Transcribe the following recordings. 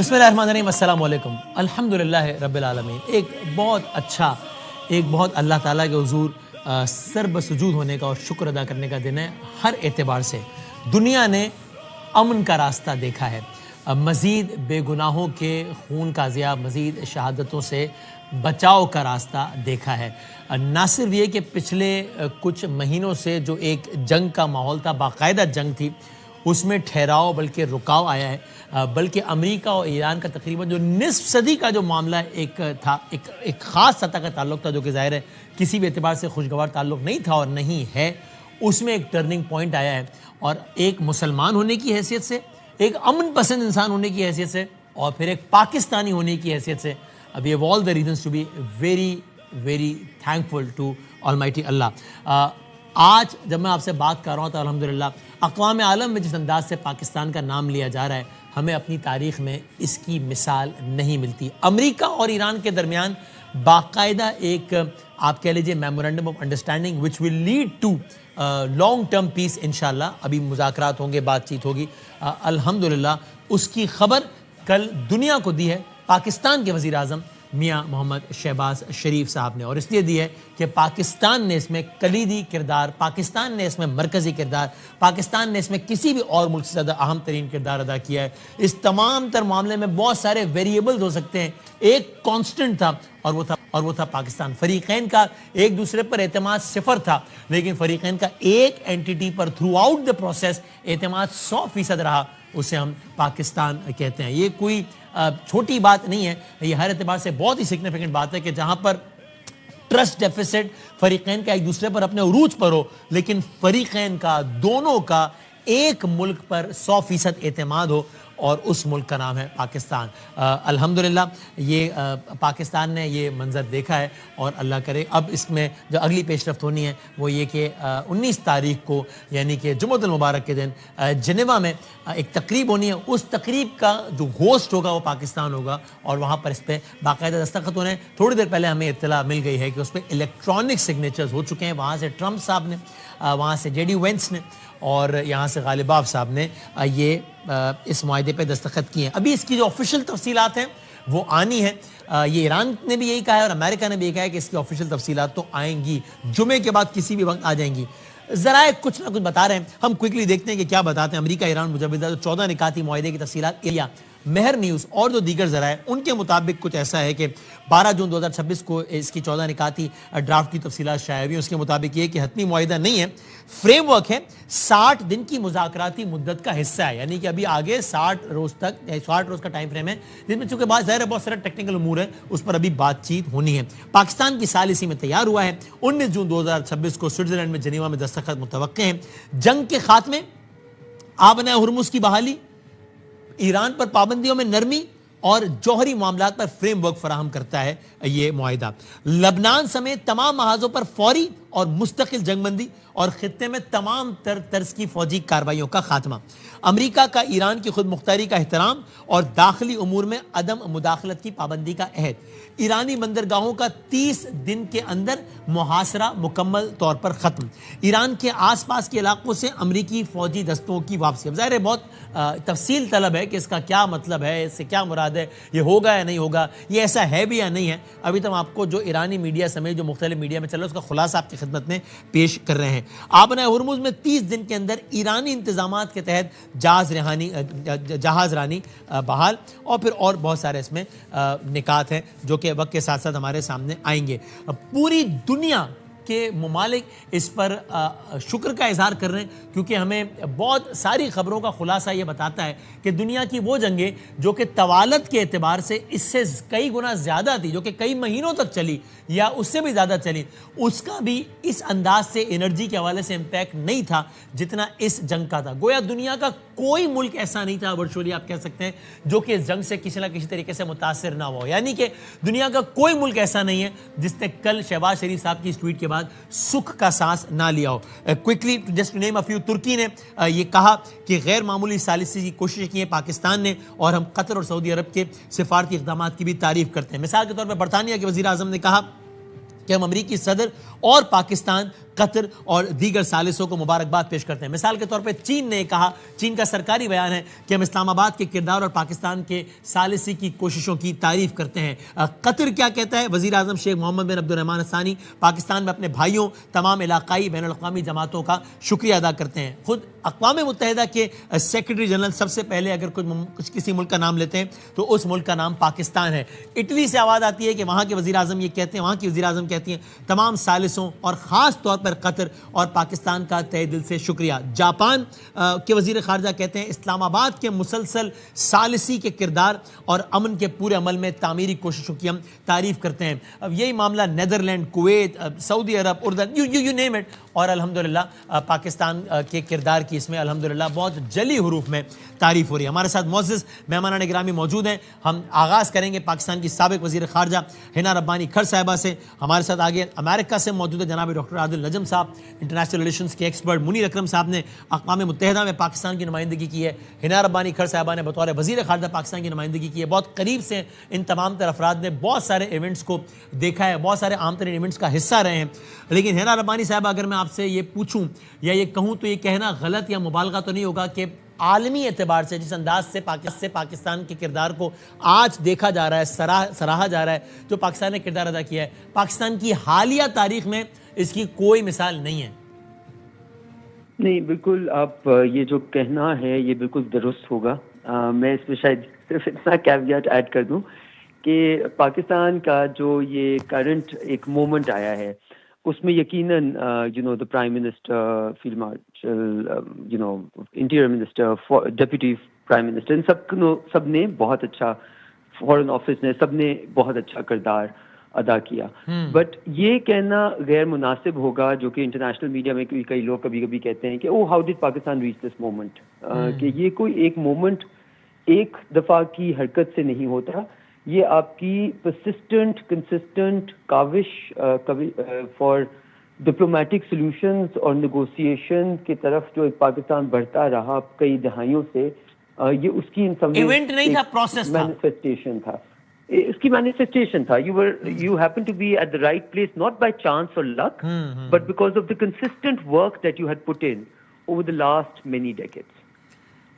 بسم اللہ الرحمن الرحیم، السلام علیکم، الحمدللہ رب العالمین۔ ایک بہت اللہ تعالیٰ کے حضور سر بسجود ہونے کا اور شکر ادا کرنے کا دن ہے۔ ہر اعتبار سے دنیا نے امن کا راستہ دیکھا ہے، مزید بے گناہوں کے خون کا ضیاع، مزید شہادتوں سے بچاؤ کا راستہ دیکھا ہے۔ نہ صرف یہ کہ پچھلے کچھ مہینوں سے جو ایک جنگ کا ماحول تھا، باقاعدہ جنگ تھی، اس میں ٹھہراؤ بلکہ رکاؤ آیا ہے، بلکہ امریکہ اور ایران کا تقریباً جو نصف صدی کا جو معاملہ ایک خاص سطح کا تعلق تھا، جو کہ ظاہر ہے کسی بھی اعتبار سے خوشگوار تعلق نہیں تھا اور نہیں ہے، اس میں ایک ٹرننگ پوائنٹ آیا ہے۔ اور ایک مسلمان ہونے کی حیثیت سے، ایک امن پسند انسان ہونے کی حیثیت سے، اور پھر ایک پاکستانی ہونے کی حیثیت سے، we have all the reasons to be very, very thankful to Almighty Allah۔ آج جب میں آپ سے بات کر رہا ہوں تو الحمدللہ اقوام عالم میں جس انداز سے پاکستان کا نام لیا جا رہا ہے، ہمیں اپنی تاریخ میں اس کی مثال نہیں ملتی۔ امریکہ اور ایران کے درمیان باقاعدہ ایک آپ کہہ لیجئے memorandum of understanding which will lead to long term peace انشاءاللہ۔ ابھی مذاکرات ہوں گے، بات چیت ہوگی، الحمدللہ اس کی خبر کل دنیا کو دی ہے پاکستان کے وزیر اعظم میاں محمد شہباز شریف صاحب نے، اور اس لیے دی ہے کہ پاکستان نے اس میں کلیدی کردار، پاکستان نے اس میں مرکزی کردار، پاکستان نے اس میں کسی بھی اور ملک سے زیادہ اہم ترین کردار ادا کیا ہے۔ اس تمام تر معاملے میں بہت سارے ویریبلز ہو سکتے ہیں، ایک کانسٹنٹ تھا اور وہ تھا پاکستان۔ فریقین کا ایک دوسرے پر اعتماد صفر تھا، لیکن فریقین کا ایک entity per through out the process اعتماد 100% رہا، اسے ہم پاکستان کہتے ہیں۔ یہ کوئی چھوٹی بات نہیں ہے، یہ ہر اعتبار سے بہت ہی سگنیفیکنٹ بات ہے کہ جہاں پر ٹرسٹ ڈیفیسٹ فریقین کا ایک دوسرے پر اپنے عروج پر ہو، لیکن فریقین کا، دونوں کا ایک ملک پر 100% اعتماد ہو، اور اس ملک کا نام ہے پاکستان۔ الحمدللہ یہ پاکستان نے یہ منظر دیکھا ہے، اور اللہ کرے اب اس میں جو اگلی پیش رفت ہونی ہے وہ یہ کہ 19 تاریخ کو یعنی کہ جمعۃ المبارک کے دن جنیوا میں ایک تقریب ہونی ہے۔ اس تقریب کا جو ہوسٹ ہوگا وہ پاکستان ہوگا، اور وہاں پر اس پہ باقاعدہ دستخط ہونے ہیں۔ تھوڑی دیر پہلے ہمیں اطلاع مل گئی ہے کہ اس پہ الیکٹرانک سگنیچرز ہو چکے ہیں، وہاں سے ٹرمپ صاحب نے، وہاں سے JD وینس نے، اور یہاں سے غالباف صاحب نے یہ اس معاہدے پہ دستخط کیے ہیں۔ ابھی اس کی جو آفیشیل تفصیلات ہیں وہ آنی ہے۔ یہ ایران نے بھی یہی کہا ہے اور امریکہ نے بھی یہی کہا ہے کہ اس کی آفیشیل تفصیلات تو آئیں گی، جمعے کے بعد کسی بھی وقت آ جائیں گی۔ ذرائع کچھ نہ کچھ بتا رہے ہیں، ہم کوئکلی دیکھتے ہیں کہ کیا بتاتے ہیں۔ امریکہ ایران مجوزہ 14 نکاتی معاہدے کی تفصیلات مہر نیوز اور جو دیگر ذرائع ان کے مطابق کچھ ایسا ہے کہ 12 جون 2026 کو اس کی 14 نکاتی ڈرافٹ کی تفصیلات شائع ہوئی۔ اس کے مطابق یہ کہ حتمی معاہدہ نہیں ہے، فریم ورک ہے، 60 دن کی مذاکراتی مدت کا حصہ ہے، یعنی کہ ابھی آگے 60 روز کا ٹائم فریم ہے، جس میں چونکہ ظاہر بہت سارے ٹیکنیکل امور ہیں، اس پر ابھی بات چیت ہونی ہے۔ پاکستان کی سال اسی میں تیار ہوا ہے۔ 19 جون 2026 کو سوئٹزرلینڈ میں جنیوا میں دستخط متوقع ہیں۔ جنگ کے خاتمے، آبنۂ ہرمز کی بحالی، ایران پر پابندیوں میں نرمی اور جوہری معاملات پر فریم ورک فراہم کرتا ہے یہ معاہدہ۔ لبنان سمیت تمام محاذوں پر فوری اور مستقل جنگ بندی اور خطے میں تمام طرز کی فوجی کارروائیوں کا خاتمہ، امریکہ کا ایران کی خود مختاری کا احترام اور داخلی امور میں عدم مداخلت کی پابندی کا عہد، ایرانی بندرگاہوں کا 30 دن کے اندر محاصرہ مکمل طور پر ختم، ایران کے آس پاس کے علاقوں سے امریکی فوجی دستوں کی واپسی۔ اب ظاہر ہے بہت تفصیل طلب ہے کہ اس کا کیا مطلب ہے، اس سے کیا مراد ہے، یہ ہوگا یا نہیں ہوگا، یہ ایسا ہے بھی یا نہیں ہے۔ ابھی تک آپ کو جو ایرانی میڈیا سمیت جو مختلف میڈیا میں چل رہا ہے اس کا خلاصہ آپ کی خدمت میں پیش کر رہے ہیں۔ آبنۂ ہرمز میں 30 دن کے اندر ایرانی انتظامات کے تحت جہاز رانی بحال، اور پھر اور بہت سارے اس میں نکات ہیں جو کہ وقت کے ساتھ ساتھ ہمارے سامنے آئیں گے۔ پوری دنیا کے ممالک اس پر شکر کا اظہار کر رہے ہیں، کیونکہ ہمیں بہت ساری خبروں کا خلاصہ یہ بتاتا ہے کہ دنیا کی وہ جنگیں جو کہ طوالت کے اعتبار سے اس سے کئی گنا زیادہ تھی، جو کہ کئی مہینوں تک چلی یا اس سے بھی زیادہ چلی، اس کا بھی اس انداز سے انرجی کے حوالے سے امپیکٹ نہیں تھا جتنا اس جنگ کا تھا۔ گویا دنیا کا کوئی ملک ایسا نہیں تھا، ورچولی آپ کہہ سکتے ہیں، جو کہ اس جنگ سے کسی نہ کسی طریقے سے متاثر نہ ہو، یعنی کہ دنیا کا کوئی ملک ایسا نہیں ہے جس نے کل شہباز شریف صاحب کی اس ٹویٹ کے بعد سکھ کا سانس نہ لیا ہو۔ Quickly just name a few, ترکی نے یہ کہا کہ غیر معمولی ثالثی کی کوشش کی ہے پاکستان نے، اور ہم قطر اور سعودی عرب کے سفارتی اقدامات کی بھی تعریف کرتے ہیں۔ مثال کے طور پر برطانیہ کے وزیر اعظم نے کہا کہ ہم امریکی صدر اور پاکستان قطر اور دیگر ثالثوں کو مبارکباد پیش کرتے ہیں. مثال کے طور پہ چین نے کہا, چین کا سرکاری بیان ہے کہ ہم اسلام آباد کے کردار اور پاکستان کے ثالثی کی کوششوں کی تعریف کرتے ہیں. قطر کیا کہتا ہے؟ وزیر اعظم شیخ محمد بن عبد الرحمن الثانی پاکستان میں اپنے بھائیوں, تمام علاقائی بین الاقوامی جماعتوں کا شکریہ ادا کرتے ہیں. خود اقوام متحدہ کے سیکرٹری جنرل سب سے پہلے اگر کسی ملک کا نام لیتے ہیں تو اس ملک کا نام پاکستان ہے. اٹلی سے آواز آتی ہے کہ وہاں کے وزیر اعظم یہ کہتے ہیں, وہاں کی وزیر اعظم کہتی ہیں تمام ثالثوں اور خاص طور پر قطر اور پاکستان کا تہہ دل سے شکریہ. جاپان کے وزیر خارجہ کہتے ہیں اسلام آباد کے مسلسل ثالثی کے کردار اور امن کے پورے عمل میں تعمیری کوششوں کی ہم تعریف کرتے ہیں. اب یہی معاملہ نیدرلینڈ, کویت, سعودی عرب, اردن, یو نیم اٹ, اور الحمدللہ پاکستان کے کردار کی اس میں الحمدللہ بہت جلی حروف میں تعریف ہو رہی ہے. ہمارے ساتھ معزز مہمانان گرامی موجود ہیں. ہم آغاز کریں گے پاکستان کی سابق وزیر خارجہ حنا ربانی کھر صاحبہ سے. ہمارے ساتھ آگے امریکہ سے موجود ہے جناب ڈاکٹر عادل نجم صاحب, انٹرنیشنل ریلیشنز کے ایکسپرٹ. منیر اکرم صاحب نے اقوام متحدہ میں پاکستان کی نمائندگی کی ہے. حنا ربانی کھر صاحبہ نے بطور وزیر خارجہ پاکستان کی نمائندگی کی ہے. بہت قریب سے ان تمام تر افراد نے بہت سارے ایونٹس کو دیکھا ہے, بہت سارے عام ترین ایونٹس کا حصہ رہے ہیں. لیکن حنا ربانی صاحبہ اگر میں آپ سے یہ پوچھوں یا یہ کہوں تو یہ کہنا غلط یا مبالغہ تو نہیں ہوگا کہ عالمی اعتبار سے جس انداز سے پاکستان کے کردار کو آج دیکھا جا رہا ہے, سراہا جا رہا ہے, جو پاکستان نے کردار ادا کیا ہے, پاکستان کی حالیہ تاریخ میں اس کی کوئی مثال نہیں ہے. نہیں, بالکل آپ یہ جو کہنا ہے یہ بالکل درست ہوگا. میں اس میں شاید صرف اتنا کیویٹ ایڈ کر دوں کہ پاکستان کا جو یہ کرنٹ ایک مومنٹ آیا ہے اس میں یقیناً the prime minister, field marshal, interior minister, deputy prime minister, ان سب نے بہت اچھا, فارن آفس نے, سب نے بہت اچھا کردار ادا کیا. بٹ یہ کہنا غیر مناسب ہوگا جو کہ انٹرنیشنل میڈیا میں کئی لوگ کبھی کبھی کہتے ہیں کہ how did Pakistan reach this moment, کہ یہ کوئی ایک مومنٹ ایک دفعہ کی حرکت سے نہیں ہوتا. یہ آپ کی پرسسٹنٹ, کنسسٹنٹ کاوش فار ڈپلومیٹک سولوشنز اور نیگوسیشن کی طرف جو ایک پاکستان بڑھتا رہا کئی دہائیوں سے, یہ اس کی ایونٹ نہیں تھا, پروسیس تھا, مینیفیسٹیشن تھا. اس کی مینیفیسٹیشن تھا. you happen to be at the right place not by chance or luck, but because of the consistent work that you had put in over the last many decades.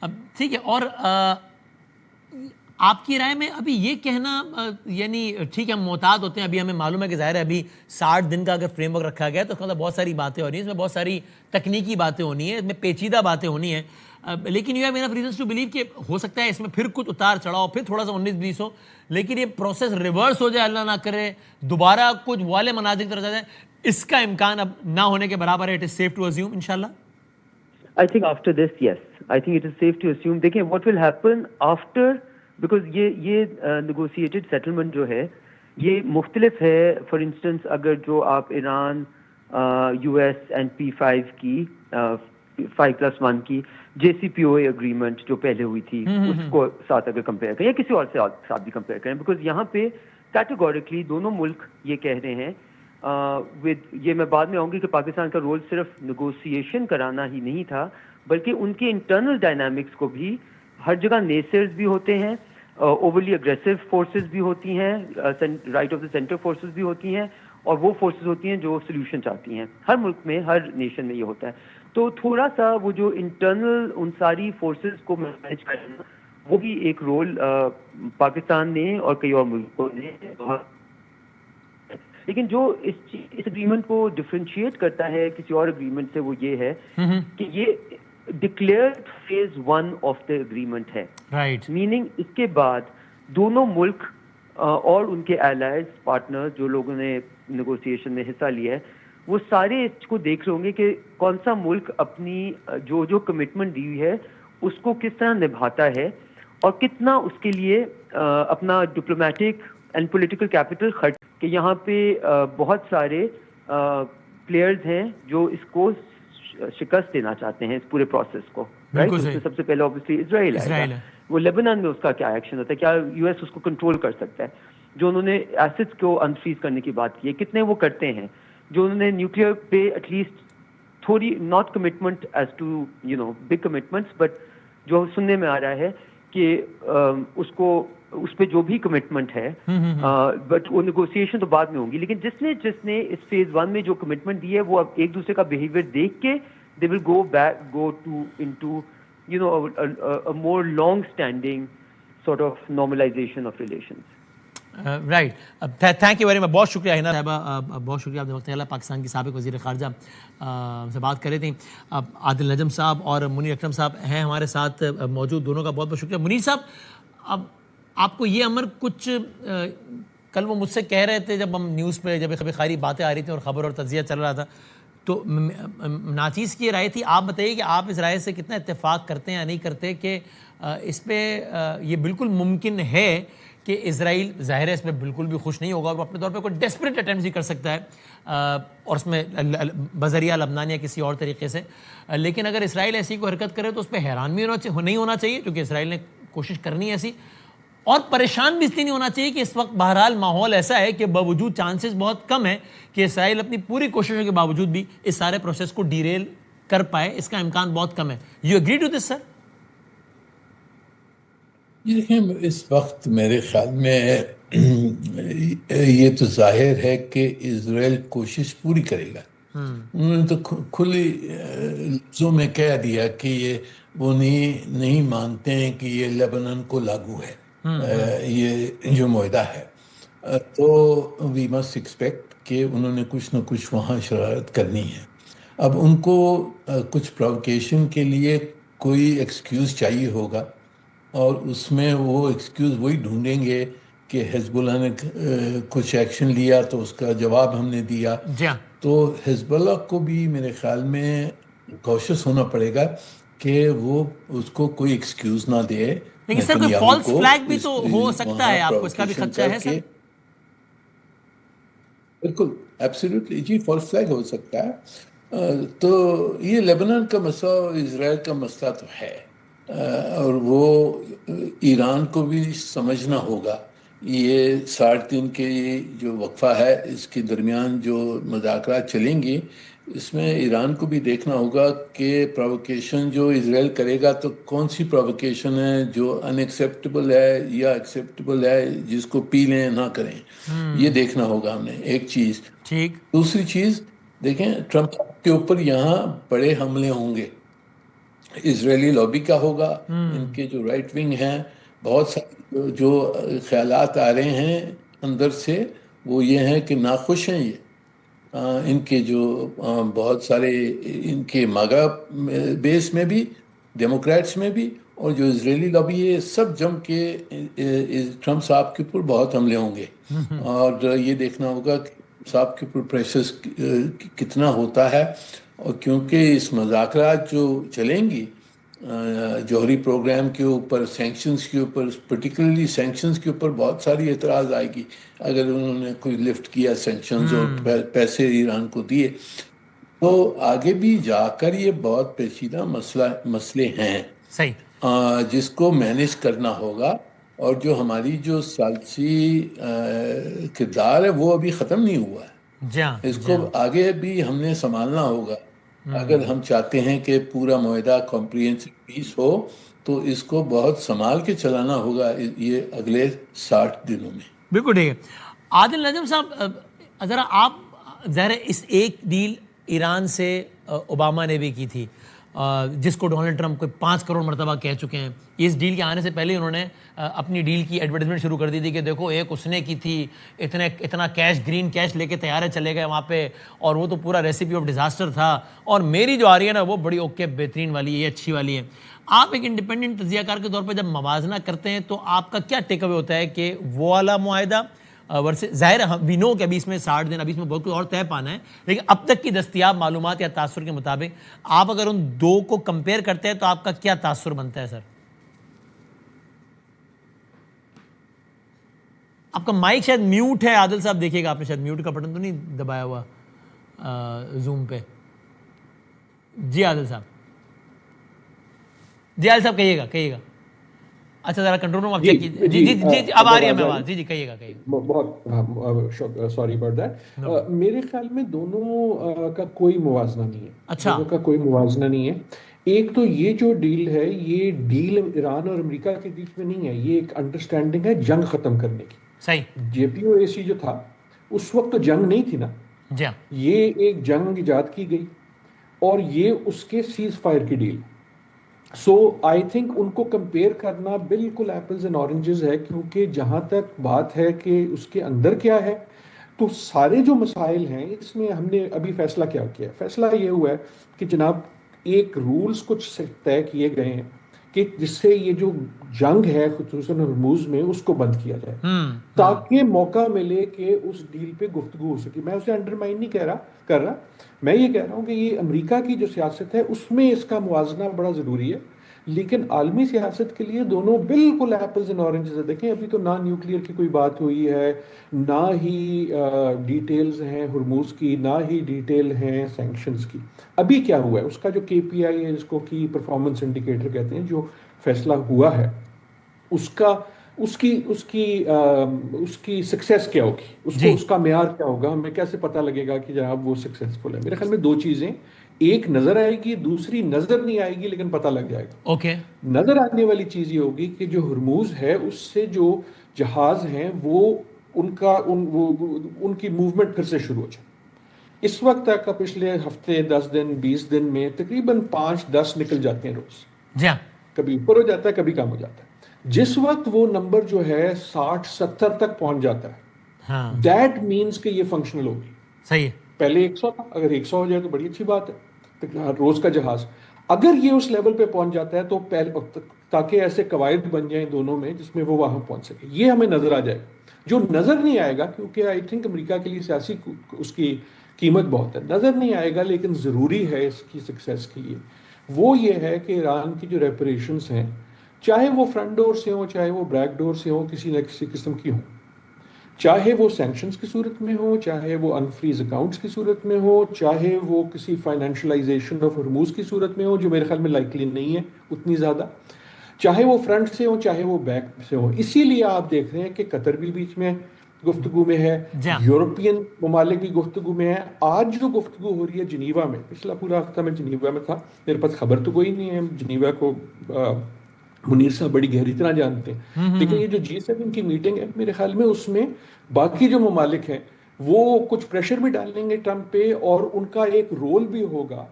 اب ٹھیک ہے, اور آپ کی رائے میں ابھی یہ کہنا, یعنی ٹھیک ہے ہم محتاط ہوتے ہیں, ابھی ہمیں معلوم ہے کہ ظاہر ہے ابھی 60 دن کا اگر فریم ورک رکھا گیا تو اس کا بہت ساری باتیں ہونی ہیں, اس میں بہت ساری تکنیکی باتیں ہونی ہیں, اس میں پیچیدہ باتیں ہونی ہیں, لیکن you have enough reasons to believe کہ ہو سکتا ہے اس میں پھر کچھ اتار چڑھاؤ, پھر تھوڑا سا 19-20 ہو, لیکن یہ پروسیس ریورس ہو جائے, اللہ نہ کرے, دوبارہ کچھ والے مناظر کی طرف جائے, اس کا امکان اب نہ ہونے کے برابر ہے. It is safe to assume انشاءاللہ. I think after this, yes. I think it is safe to assume. دیکھیں what will happen after, because یہ negotiated settlement جو ہے یہ مختلف ہے. فار انسٹنس اگر جو آپ Iran, U S and P5 کی 5+1 کی JCPOA اگریمنٹ جو پہلے ہوئی تھی اس کو ساتھ اگر کمپیئر کریں یا کسی اور سے ساتھ بھی کمپیئر کریں, بیکاز یہاں پہ کیٹیگوریکلی دونوں ملک یہ کہہ رہے ہیں, یہ میں بعد میں آؤں گی کہ پاکستان کا رول صرف نیگوسیشن کرانا ہی نہیں تھا بلکہ ان کے انٹرنل ڈائنامکس کو بھی, ہر جگہ نیسرز بھی ہوتے ہیں, اوورلی اگریسو فورسز بھی ہوتی ہیں, right of the centre forces بھی ہوتی ہیں, اور وہ فورسز ہوتی ہیں جو سولوشن چاہتی ہیں. ہر ملک میں, ہر نیشن میں یہ ہوتا ہے. تو تھوڑا سا وہ جو انٹرنل ان ساری فورسز کو مینیج کرنا وہ بھی ایک رول پاکستان نے اور کئی اور ملکوں نے. لیکن جو اس اگریمنٹ کو ڈفرینشیٹ کرتا ہے کسی اور اگریمنٹ سے وہ یہ ہے کہ یہ declared phase 1 of the agreement ہے. میننگ اس کے بعد دونوں ملک اور ان کے الائز پارٹنر جو لوگوں نے نیگوسیشن میں حصہ لیا ہے وہ سارے اس کو دیکھ رہے ہوں گے کہ کون سا ملک اپنی جو کمٹمنٹ دی ہوئی ہے اس کو کس طرح نبھاتا ہے اور کتنا اس کے لیے اپنا ڈپلومیٹک اینڈ پولیٹیکل کیپٹل خرچ. کہ یہاں پہ بہت سارے پلیئرز ہیں جو اس کو شکست دینا چاہتے ہیں اس پورے پروسیس کو. سب سے پہلے obviously اسرائیل ہے. وہ لیبنان میں اس کا کیا ایکشن ہوتا ہے, کیا یو ایس اس کو کنٹرول کر سکتا ہے, جو انہوں نے ایسڈس کو انفریز کرنے کی بات کی ہے کتنے وہ کرتے ہیں, جو انہوں نے نیوکلیئر پہ ایٹ لیسٹ تھوڑی not commitment as to big commitments, but جو سننے میں آ رہا ہے کہ اس کو اس پہ جو بھی کمٹمنٹ ہے, بٹ وہ نیگوسیشن تو بعد میں ہوں گی. لیکن جس نے اس فیز 1 میں جو کمٹمنٹ دی ہے وہ اب ایک دوسرے کا بہیویئر دیکھ کے they will go into a more long standing sort of normalization of relations. Right, thank you very much. بہت شکریہ ہنا صاحبہ, بہت شکریہ آپ نے وقت نکالا. پاکستان کی سابق وزیر خارجہ سے بات کر رہے تھیں. عادل نجم صاحب اور منیر اکرم صاحب ہیں ہمارے ساتھ موجود, دونوں کا بہت بہت شکریہ. منیر صاحب, اب آپ کو یہ امر کچھ کل وہ مجھ سے کہہ رہے تھے جب ہم نیوز پہ جب کبھی خیری باتیں آ رہی تھیں اور خبر اور تجزیہ چل رہا تھا, تو ناچیز کی رائے تھی. آپ بتائیے کہ آپ اس رائے سے کتنا اتفاق کرتے ہیں یا نہیں کرتے کہ اس پہ یہ بالکل ممکن ہے کہ اسرائیل, ظاہر ہے اس میں بالکل بھی خوش نہیں ہوگا اور وہ اپنے طور پہ کوئی ڈیسپریٹ اٹیمپٹس بھی کر سکتا ہے اور اس میں بذریعہ لبنان یا کسی اور طریقے سے, لیکن اگر اسرائیل ایسی کوئی حرکت کرے تو اس پہ حیران بھی نہیں ہونا چاہیے کیونکہ اسرائیل نے کوشش کرنی ہے ایسی, اور پریشان بھی اس لیے نہیں ہونا چاہیے کہ اس وقت بہرحال ماحول ایسا ہے کہ باوجود چانسز بہت کم ہیں کہ اسرائیل اپنی پوری کوششوں کے باوجود بھی اس سارے پروسیس کو ڈیریل کر پائے, اس کا امکان بہت کم ہے. یو ایگری ٹو دس سر؟ یہ دیکھیں, اس وقت میرے خیال میں یہ تو ظاہر ہے کہ اسرائیل کوشش پوری کرے گا. انہوں نے تو کھلی لفظوں میں کہہ دیا کہ یہ وہ نہیں مانتے ہیں کہ یہ لیبنان کو لاگو ہے یہ جو معاہدہ ہے. تو وی مسٹ ایکسپیکٹ کہ انہوں نے کچھ نہ کچھ وہاں شرارت کرنی ہے. اب ان کو کچھ پرووکیشن کے لیے کوئی ایکسکیوز چاہیے ہوگا, اور اس میں وہ ایکسکیوز وہی ڈھونڈیں گے کہ حزب اللہ نے کچھ ایکشن لیا تو اس کا جواب ہم نے دیا. تو حزب اللہ کو بھی میرے خیال میں کوشش ہونا پڑے گا کہ وہ اس کو کوئی ایکسکیوز نہ دے. لیکن سر کوئی فالس فلیگ بھی تو ہو سکتا ہے, آپ کو اس کا بھی خدشہ ہے سر؟ بالکل, ایبسلیوٹلی جی, فالس فلیگ ہو سکتا ہے. تو یہ لیبنان کا مسئلہ اسرائیل کا مسئلہ تو ہے, اور وہ ایران کو بھی سمجھنا ہوگا. یہ 60 دن کے جو وقفہ ہے اس کے درمیان جو مذاکرات چلیں گی, اس میں ایران کو بھی دیکھنا ہوگا کہ پرووکیشن جو اسرائیل کرے گا تو کون سی پرووکیشن ہے جو ان ایکسیپٹیبل ہے یا ایکسیپٹیبل ہے, جس کو پی لیں نہ کریں. یہ دیکھنا ہوگا ہم نے, ایک چیز. ٹھیک. دوسری چیز دیکھیں, ٹرمپ کے اوپر یہاں بڑے حملے ہوں گے. اسرائیلی لابی کا ہوگا, ان کے جو رائٹ ونگ ہیں, بہت سارے جو خیالات آ رہے ہیں اندر سے وہ یہ ہیں کہ ناخوش ہیں یہ. ان کے جو بہت سارے ان کے ماگا بیس میں بھی, ڈیموکریٹس میں بھی, اور جو اسرائیلی لابی ہے, سب جم کے ٹرمپ صاحب کے اوپر بہت حملے ہوں گے. اور یہ دیکھنا ہوگا کہ صاحب کے اوپر پریشر کتنا ہوتا ہے. اور کیونکہ اس مذاکرات جو چلیں گی جوہری پروگرام کے اوپر, سینکشنز کے اوپر, پرٹیکولرلی سینکشنز کے اوپر بہت ساری اعتراض آئے گی اگر انہوں نے کوئی لفٹ کیا سینکشنز اور پیسے ایران کو دیے, تو آگے بھی جا کر یہ بہت پیچیدہ مسئلے ہیں جس کو مینیج کرنا ہوگا. اور جو ہماری جو ثالثی کردار ہے وہ ابھی ختم نہیں ہوا ہے, اس کو آگے بھی ہم نے سنبھالنا ہوگا. اگر ہم چاہتے ہیں کہ پورا معاہدہ کمپریہنسو پیس ہو تو اس کو بہت سنبھال کے چلانا ہوگا یہ اگلے 60 دنوں میں. بالکل ٹھیک ہے. عادل نجم صاحب, ذرا آپ, ظاہر اس ایک ڈیل ایران سے اوباما نے بھی کی تھی جس کو ڈونلڈ ٹرمپ کو 5 کروڑ مرتبہ کہہ چکے ہیں. اس ڈیل کے آنے سے پہلے انہوں نے اپنی ڈیل کی ایڈورٹائزمنٹ شروع کر دی تھی کہ دیکھو ایک اس نے کی تھی, اتنا کیش, گرین کیش لے کے تیارے چلے گئے وہاں پہ, اور وہ تو پورا ریسیپی آف ڈیزاسٹر تھا, اور میری جو آ رہی ہے نا وہ بڑی اوکے, بہترین والی ہے, یہ اچھی والی ہے. آپ ایک انڈیپینڈنٹ تجزیہ کار کے طور پہ جب موازنہ کرتے ہیں تو آپ کا کیا ٹیک اوے ہوتا ہے کہ وہ والا معاہدہ ورسز, ظاہر ہے وی نو کہ ابھی اس میں 60 دن, ابھی اس میں بہت کچھ اور طے پانا ہے, لیکن اب تک کی دستیاب معلومات یا تاثر کے مطابق آپ اگر ان دو کو کمپیئر کرتے ہیں تو آپ کا کیا تاثر بنتا ہے سر؟ آپ کا مائک شاید میوٹ ہے عادل صاحب, دیکھیے گا آپ نے شاید میوٹ کا بٹن تو نہیں دبایا ہوا زوم پہ. جی عادل صاحب, جی عادل صاحب کہیے گا. اچھا ذرا کنٹرول روم آپ چیک کیجیے. جی اب آ رہی ہے آواز. جی کہیے گا. بہت سوری اباؤٹ دیٹ. میرے خیال میں دونوں کا کوئی موازنہ نہیں ہے. اچھا, دونوں کا کوئی موازنہ نہیں ہے. ایک تو یہ جو ڈیل ہے یہ ڈیل ایران اور امریکہ کے بیچ میں نہیں ہے, یہ ایک انڈرسٹینڈنگ ہے جنگ ختم کرنے کی. صحیح. JPOAC جو تھا اس وقت تو جنگ نہیں تھی نا, جی یہ ایک جنگ ایجاد کی گئی اور یہ اس کے سیز فائر کی ڈیل. سو آئی تھنک ان کو کمپیئر کرنا بالکل ایپلز اینڈ اورنجز ہے, کیونکہ جہاں تک بات ہے کہ اس کے اندر کیا ہے, تو سارے جو مسائل ہیں اس میں ہم نے ابھی فیصلہ کیا کیا ہے. فیصلہ یہ ہوا ہے کہ جناب ایک رولز کچھ طے کیے گئے ہیں کہ جس سے یہ جو جنگ ہے خصوصاً ہرموز میں اس کو بند کیا جائے, تاکہ موقع ملے کہ اس ڈیل پہ گفتگو ہو سکے. میں اسے انڈرمائن نہیں کر رہا, میں یہ کہہ رہا ہوں کہ یہ امریکہ کی جو سیاست ہے اس میں اس کا موازنہ بڑا ضروری ہے, لیکن عالمی سیاست کے لیے دونوں بالکل ایپلز اینڈ اورنجز ہیں. دیکھیں ابھی تو نہ نیوکلیئر کی کوئی بات ہوئی ہے, نہ ہی ڈیٹیلز ہیں ہرموز کی, نہ ہی ڈیٹیل ہیں سینکشنز کی. ابھی کیا ہوا ہے اس کا جو KPI ہے, جس کو کی پرفارمنس انڈیکیٹر کہتے ہیں, جو فیصلہ ہوا ہے اس کی سکسیس کیا ہوگی, اس کا معیار کیا ہوگا, ہمیں کیسے پتہ لگے گا کہ جناب وہ سکسیسفل ہے. میرے خیال میں دو چیزیں, ایک نظر آئے گی, دوسری نظر نہیں آئے گی لیکن پتہ لگ جائے گا. اوکے. نظر آنے والی چیز یہ ہوگی کہ جو ہرموز ہے اس سے جو جہاز ہیں وہ ان کی موومنٹ پھر سے شروع ہو جائے. اس وقت تک پچھلے ہفتے 10 دن 20 دن میں تقریباً 5-10 نکل جاتے ہیں روز. جی ہاں. کبھی اوپر ہو جاتا ہے, کبھی کم ہو جاتا ہے. جس وقت وہ نمبر جو ہے 60-70 تک پہنچ جاتا ہے, دیٹ مینس کہ یہ فنکشنل ہوگی. صحیح ہے. پہلے 100 تھا, اگر 100 ہو جائے تو بڑی اچھی بات ہے روز کا جہاز. اگر یہ اس لیول پہ پہنچ جاتا ہے تو تاکہ ایسے قواعد بن جائیں دونوں میں جس میں وہ وہاں پہنچ سکے, یہ ہمیں نظر آ جائے. جو نظر نہیں آئے گا, کیونکہ آئی تھنک امریکہ کے لیے سیاسی اس کی قیمت بہت ہے, نظر نہیں آئے گا لیکن ضروری ہے اس کی سکسیس کے لیے, وہ یہ ہے کہ ایران کی جو ریپریشنز ہیں, چاہے وہ فرنٹ ڈور سے ہوں چاہے وہ بیک ڈور سے ہوں, کسی نہ کسی قسم کی ہوں, چاہے وہ سینکشنز کی صورت میں ہو, چاہے وہ انفریز اکاؤنٹس کی صورت میں ہو, چاہے وہ کسی فائنینشلائزیشن آف ہرموز کی صورت میں ہو, جو میرے خیال میں لائکلی نہیں ہے اتنی زیادہ, چاہے وہ فرنٹ سے ہو چاہے وہ بیک سے ہو. اسی لیے آپ دیکھ رہے ہیں کہ قطر بھی بیچ میں گفتگو میں ہے, یورپین ممالک بھی گفتگو میں ہے. آج جو گفتگو ہو رہی ہے جنیوا میں, پچھلا پورا ہفتہ میں جنیوا میں تھا, میرے پاس خبر تو کوئی نہیں ہے, جنیوا کو منیر صاحب بڑی گہری طرح جانتے ہیں, لیکن یہ جو G7 کی میٹنگ ہے میرے خیال میں اس میں باقی جو ممالک ہیں وہ کچھ پریشر بھی ڈالیں گے ٹرمپ پہ, اور ان کا ایک رول بھی ہوگا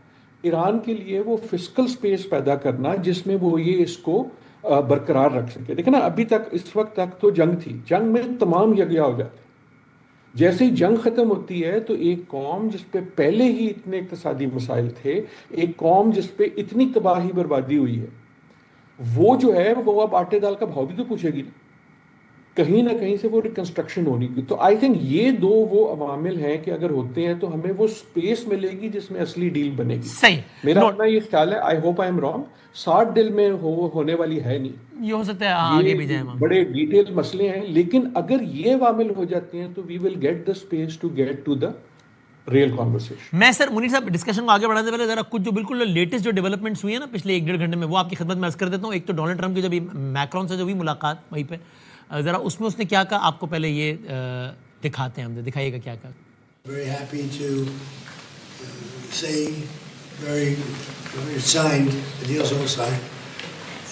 ایران کے لیے وہ فسکل سپیس پیدا کرنا جس میں وہ یہ اس کو برقرار رکھ سکے. دیکھیں نا ابھی تک اس وقت تک تو جنگ تھی, جنگ میں تمام یکجا ہو جاتے. جیسے ہی جنگ ختم ہوتی ہے تو ایک قوم جس پہ پہلے ہی اتنے اقتصادی مسائل تھے, ایک قوم جس پہ اتنی تباہی بربادی ہوئی ہے, وہ جو ہے وہ اب آٹے دال کا بھاؤ بھی تو پوچھے گی, کہیں نہ کہیں سے وہ ریکنسٹرکشن ہونی کی. تو آئی تھنک یہ دو وہ عوامل ہیں کہ اگر ہوتے ہیں تو ہمیں وہ سپیس ملے گی جس میں اصلی ڈیل بنے گی. صحیح. میرا اپنا یہ خیال ہے, I hope I am wrong, 60 دن میں ہونے والی ہے نہیں, یہ ہو سکتا ہے آگے بھی جائیں. بڑے ڈیٹیل مسئلے ہیں, لیکن اگر یہ عوامل ہو جاتے ہیں تو we will get the space to get to the real conversation. میں سر منیر صاحب ڈسکشن کو آگے بڑھانے سے پہلے ذرا کچھ جو بالکل لیٹسٹ جو ڈیولپمنٹس ہوئی ہیں نا پچھلے 1-1.5 گھنٹے میں, وہ آپ کی خدمت میں عرض کر دیتا ہوں. ایک تو ڈونلڈ ٹرمپ کی جب میکرون سے جو ہوئی ملاقات وہیں پہ, ذرا اس میں اس نے کیا کہا آپ کو پہلے یہ دکھاتے ہیں, ہم دکھائیے گا کیا کہا. Very happy to say it's signed, the deal's all signed,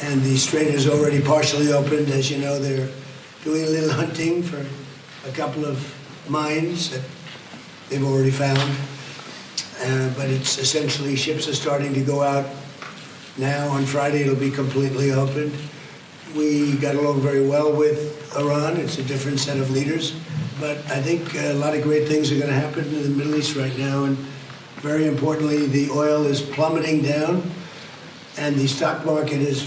and the strait is already partially opened. As you know, they're doing a little hunting for a couple of mines that they've already found, but it's essentially ships are starting to go out now. On Friday it'll be completely opened. We got along very well with Iran. It's a different set of leaders, but I think a lot of great things are going to happen in the Middle East right now, and very importantly, the oil is plummeting down, and the stock market is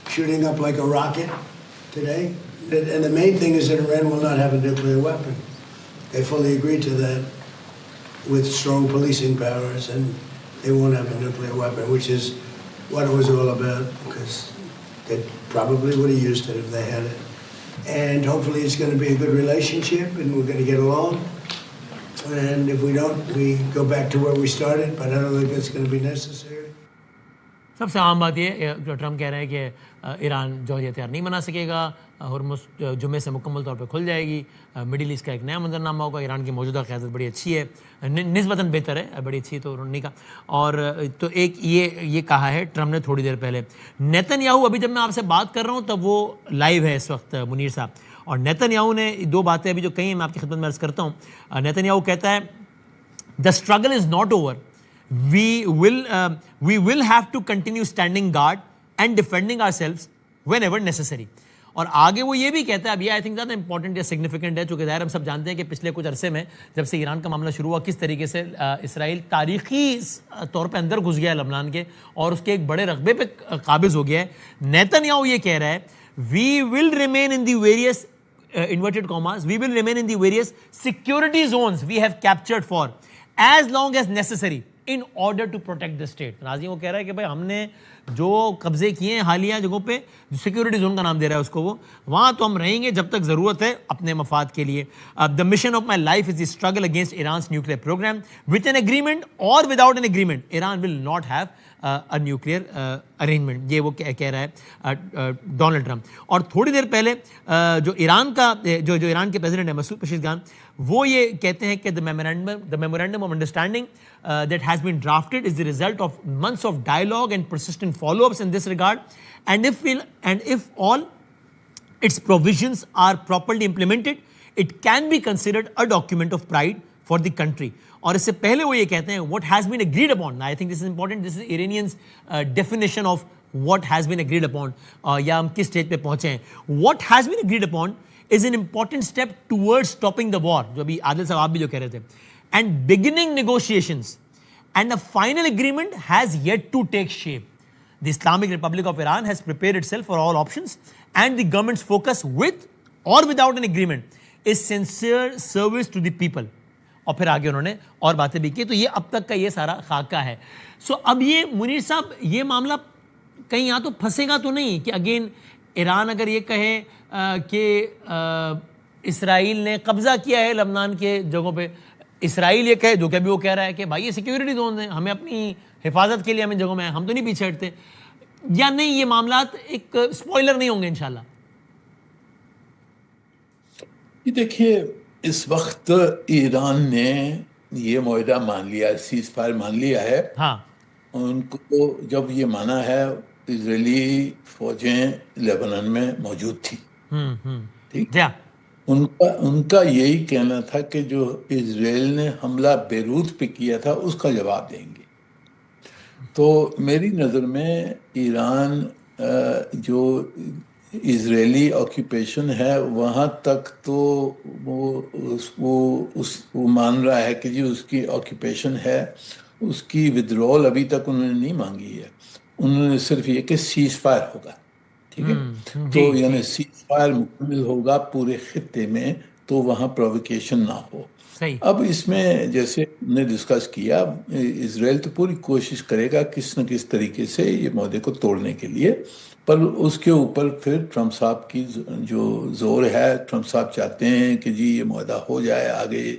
shooting up like a rocket today. And the main thing is that Iran will not have a nuclear weapon. They fully agreed to that with strong policing powers, and they won't have a nuclear weapon, which is what it was all about, because they probably would have used it if they had it. And hopefully it's going to be a good relationship and we're going to get along. And if we don't, we go back to where we started, but I don't think that's going to be necessary. سب سے عام بات یہ جو Trump کہہ رہے ہیں کہ ایران جوہری ہتھیار نہیں بنا سکے گا, ہرمز جمعے سے مکمل طور پہ کھل جائے گی, مڈل ایسٹ کا ایک نیا منظرنامہ ہوگا, ایران کی موجودہ قیادت بڑی اچھی ہے, نسبتاً بہتر ہے, بڑی اچھی تو انہوں نے کہا. اور تو ایک یہ کہا ہے ٹرمپ نے تھوڑی دیر پہلے. نیتن یاہو, ابھی جب میں آپ سے بات کر رہا ہوں تب وہ لائیو ہے اس وقت منیر صاحب, اور نیتن یاہو نے دو باتیں ابھی جو کہی ہیں میں آپ کی خدمت میں عرض کرتا ہوں. نیتن یاہو کہتا ہے the struggle is not over. We will have to continue standing guard and defending ourselves whenever necessary. اور آگے وہ یہ بھی کہتا ہے, اب یہ آئی تھنک زیادہ امپورٹنٹ یا سگنیفیکنٹ ہے, چونکہ ظاہر ہم سب جانتے ہیں کہ پچھلے کچھ عرصے میں جب سے ایران کا معاملہ شروع ہوا کس طریقے سے اسرائیل تاریخی طور پہ اندر گھس گیا ہے لبنان کے اور اس کے ایک بڑے رقبے پہ قابض ہو گیا ہے. نیتن یاہو یہ کہہ رہا ہے we will remain in the various inverted commas, we will remain in the various security zones we have captured for as long as necessary in order to protect the state. ناظرین وہ کہہ رہا ہے کہ بھائی ہم نے جو قبضے کیے ہیں حالیہ جگہوں پہ, سیکورٹی زون کا نام دے رہا ہے اس کو, وہ وہاں تو ہم رہیں گے جب تک ضرورت ہے اپنے مفاد کے لیے. The mission of my life is the struggle against Iran's nuclear program. With an agreement or without an agreement, Iran will not have a nuclear arrangement. یہ وہ کہہ رہا ہے ڈونلڈ ٹرمپ. اور تھوڑی دیر پہلے جو ایران کے پریزیڈنٹ ہیں مسعود پشیزگان, وہ یہ کہتے ہیں کہ the memorandum of understanding that has been drafted is the result of months of dialogue and persistent follow-ups in this regard, and if all its provisions are properly implemented, it can be considered a document of pride for the country. اور اس سے پہلے وہ یہ کہتے ہیں what has been agreed upon. I think this is important. This is Iranians definition of what has been agreed upon, یا ہم کس stage پہ پہنچے ہیں. What has been agreed upon is an important step towards stopping the war, جو ابھی عادل صاحب آپ بھی جو کہہ رہے تھے, and beginning negotiations, and a final agreement has yet to take shape. The Islamic Republic of Iran has prepared itself for all options, and the government's focus with or without an agreement is sincere service to the people. اور پھر آگے انہوں نے اور باتیں بھی کی. تو یہ اب تک کا یہ سارا خاکہ ہے. سو اب یہ منیر صاحب یہ معاملہ کہیں یہاں تو پھنسے گا تو نہیں کہ اگین ایران اگر یہ کہے کہ اسرائیل نے قبضہ کیا ہے لبنان کے جگہوں پہ, اسرائیل یہ کہے, جو کہ بھی وہ کہہ رہا ہے کہ بھائی یہ سیکیورٹی زون ہیں, ہمیں اپنی حفاظت کے لیے ہم ان جگہوں میں ہیں, ہم تو نہیں پیچھے ہٹتے, یا نہیں یہ معاملات ایک اسپوائلر نہیں ہوں گے انشاءاللہ. یہ دیکھیے اس وقت ایران نے یہ معاہدہ مان لیا, سیز فائر مان لیا ہے. ہاں, ان کو جب یہ مانا ہے اسرائیلی فوجیں لیبنان میں موجود تھی, ٹھیک, ان کا یہی کہنا تھا کہ جو اسرائیل نے حملہ بیروت پہ کیا تھا اس کا جواب دیں گے. تو میری نظر میں ایران جو اسرائیلی آکیوپیشن ہے وہاں تک تو وہ مان رہا ہے کہ جی اس کی آکیوپیشن ہے, اس کی ودرول ابھی تک انہوں نے نہیں مانگی ہے. انہوں نے صرف یہ کہ سیز فائر ہوگا, ٹھیک ہے, تو یعنی سیز فائر مکمل ہوگا پورے خطے میں تو وہاں پرووکیشن نہ ہو. اب اس میں جیسے ہم نے ڈسکس کیا, اسرائیل تو پوری کوشش کرے گا کس نہ کس طریقے سے یہ معاہدے کو توڑنے کے لیے, پر اس کے اوپر پھر ٹرمپ صاحب کی جو زور ہے, ٹرمپ صاحب چاہتے ہیں کہ جی یہ معاہدہ ہو جائے, آگے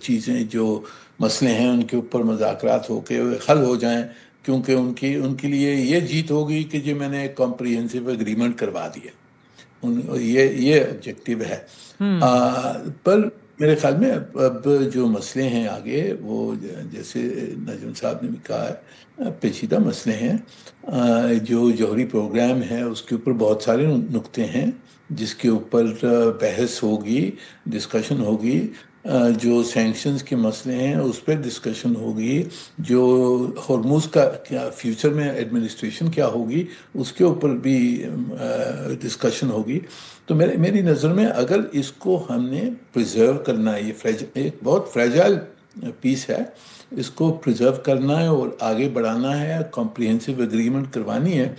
چیزیں جو مسئلے ہیں ان کے اوپر مذاکرات ہو کے حل ہو جائیں, کیونکہ ان کے لیے یہ جیت ہوگی کہ جی میں نے ایک کمپریہنسو اگریمنٹ کروا دیا, یہ آبجیکٹیو ہے. پر میرے خیال میں اب جو مسئلے ہیں آگے وہ جیسے نجم صاحب نے بھی کہا ہے پیچیدہ مسئلے ہیں. جو جوہری پروگرام ہے اس کے اوپر بہت سارے نقطے ہیں جس کے اوپر بحث ہوگی, ڈسکشن ہوگی. جو سینکشنز کے مسئلے ہیں اس پہ ڈسکشن ہوگی. جو ہرموز کا کیا فیوچر میں ایڈمنسٹریشن کیا ہوگی اس کے اوپر بھی ڈسکشن ہوگی. تو میری نظر میں اگر اس کو ہم نے پریزرو کرنا ہے, یہ ایک بہت فریجائل پیس ہے, اس کو پریزرو کرنا ہے اور آگے بڑھانا ہے, کمپریہنسو اگریمنٹ کروانی ہے,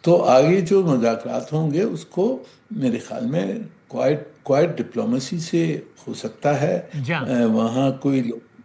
تو آگے جو مذاکرات ہوں گے اس کو میرے خیال میں کوائٹ ڈپلومیسی سے ہو سکتا ہے. وہاں کوئی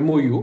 MOU,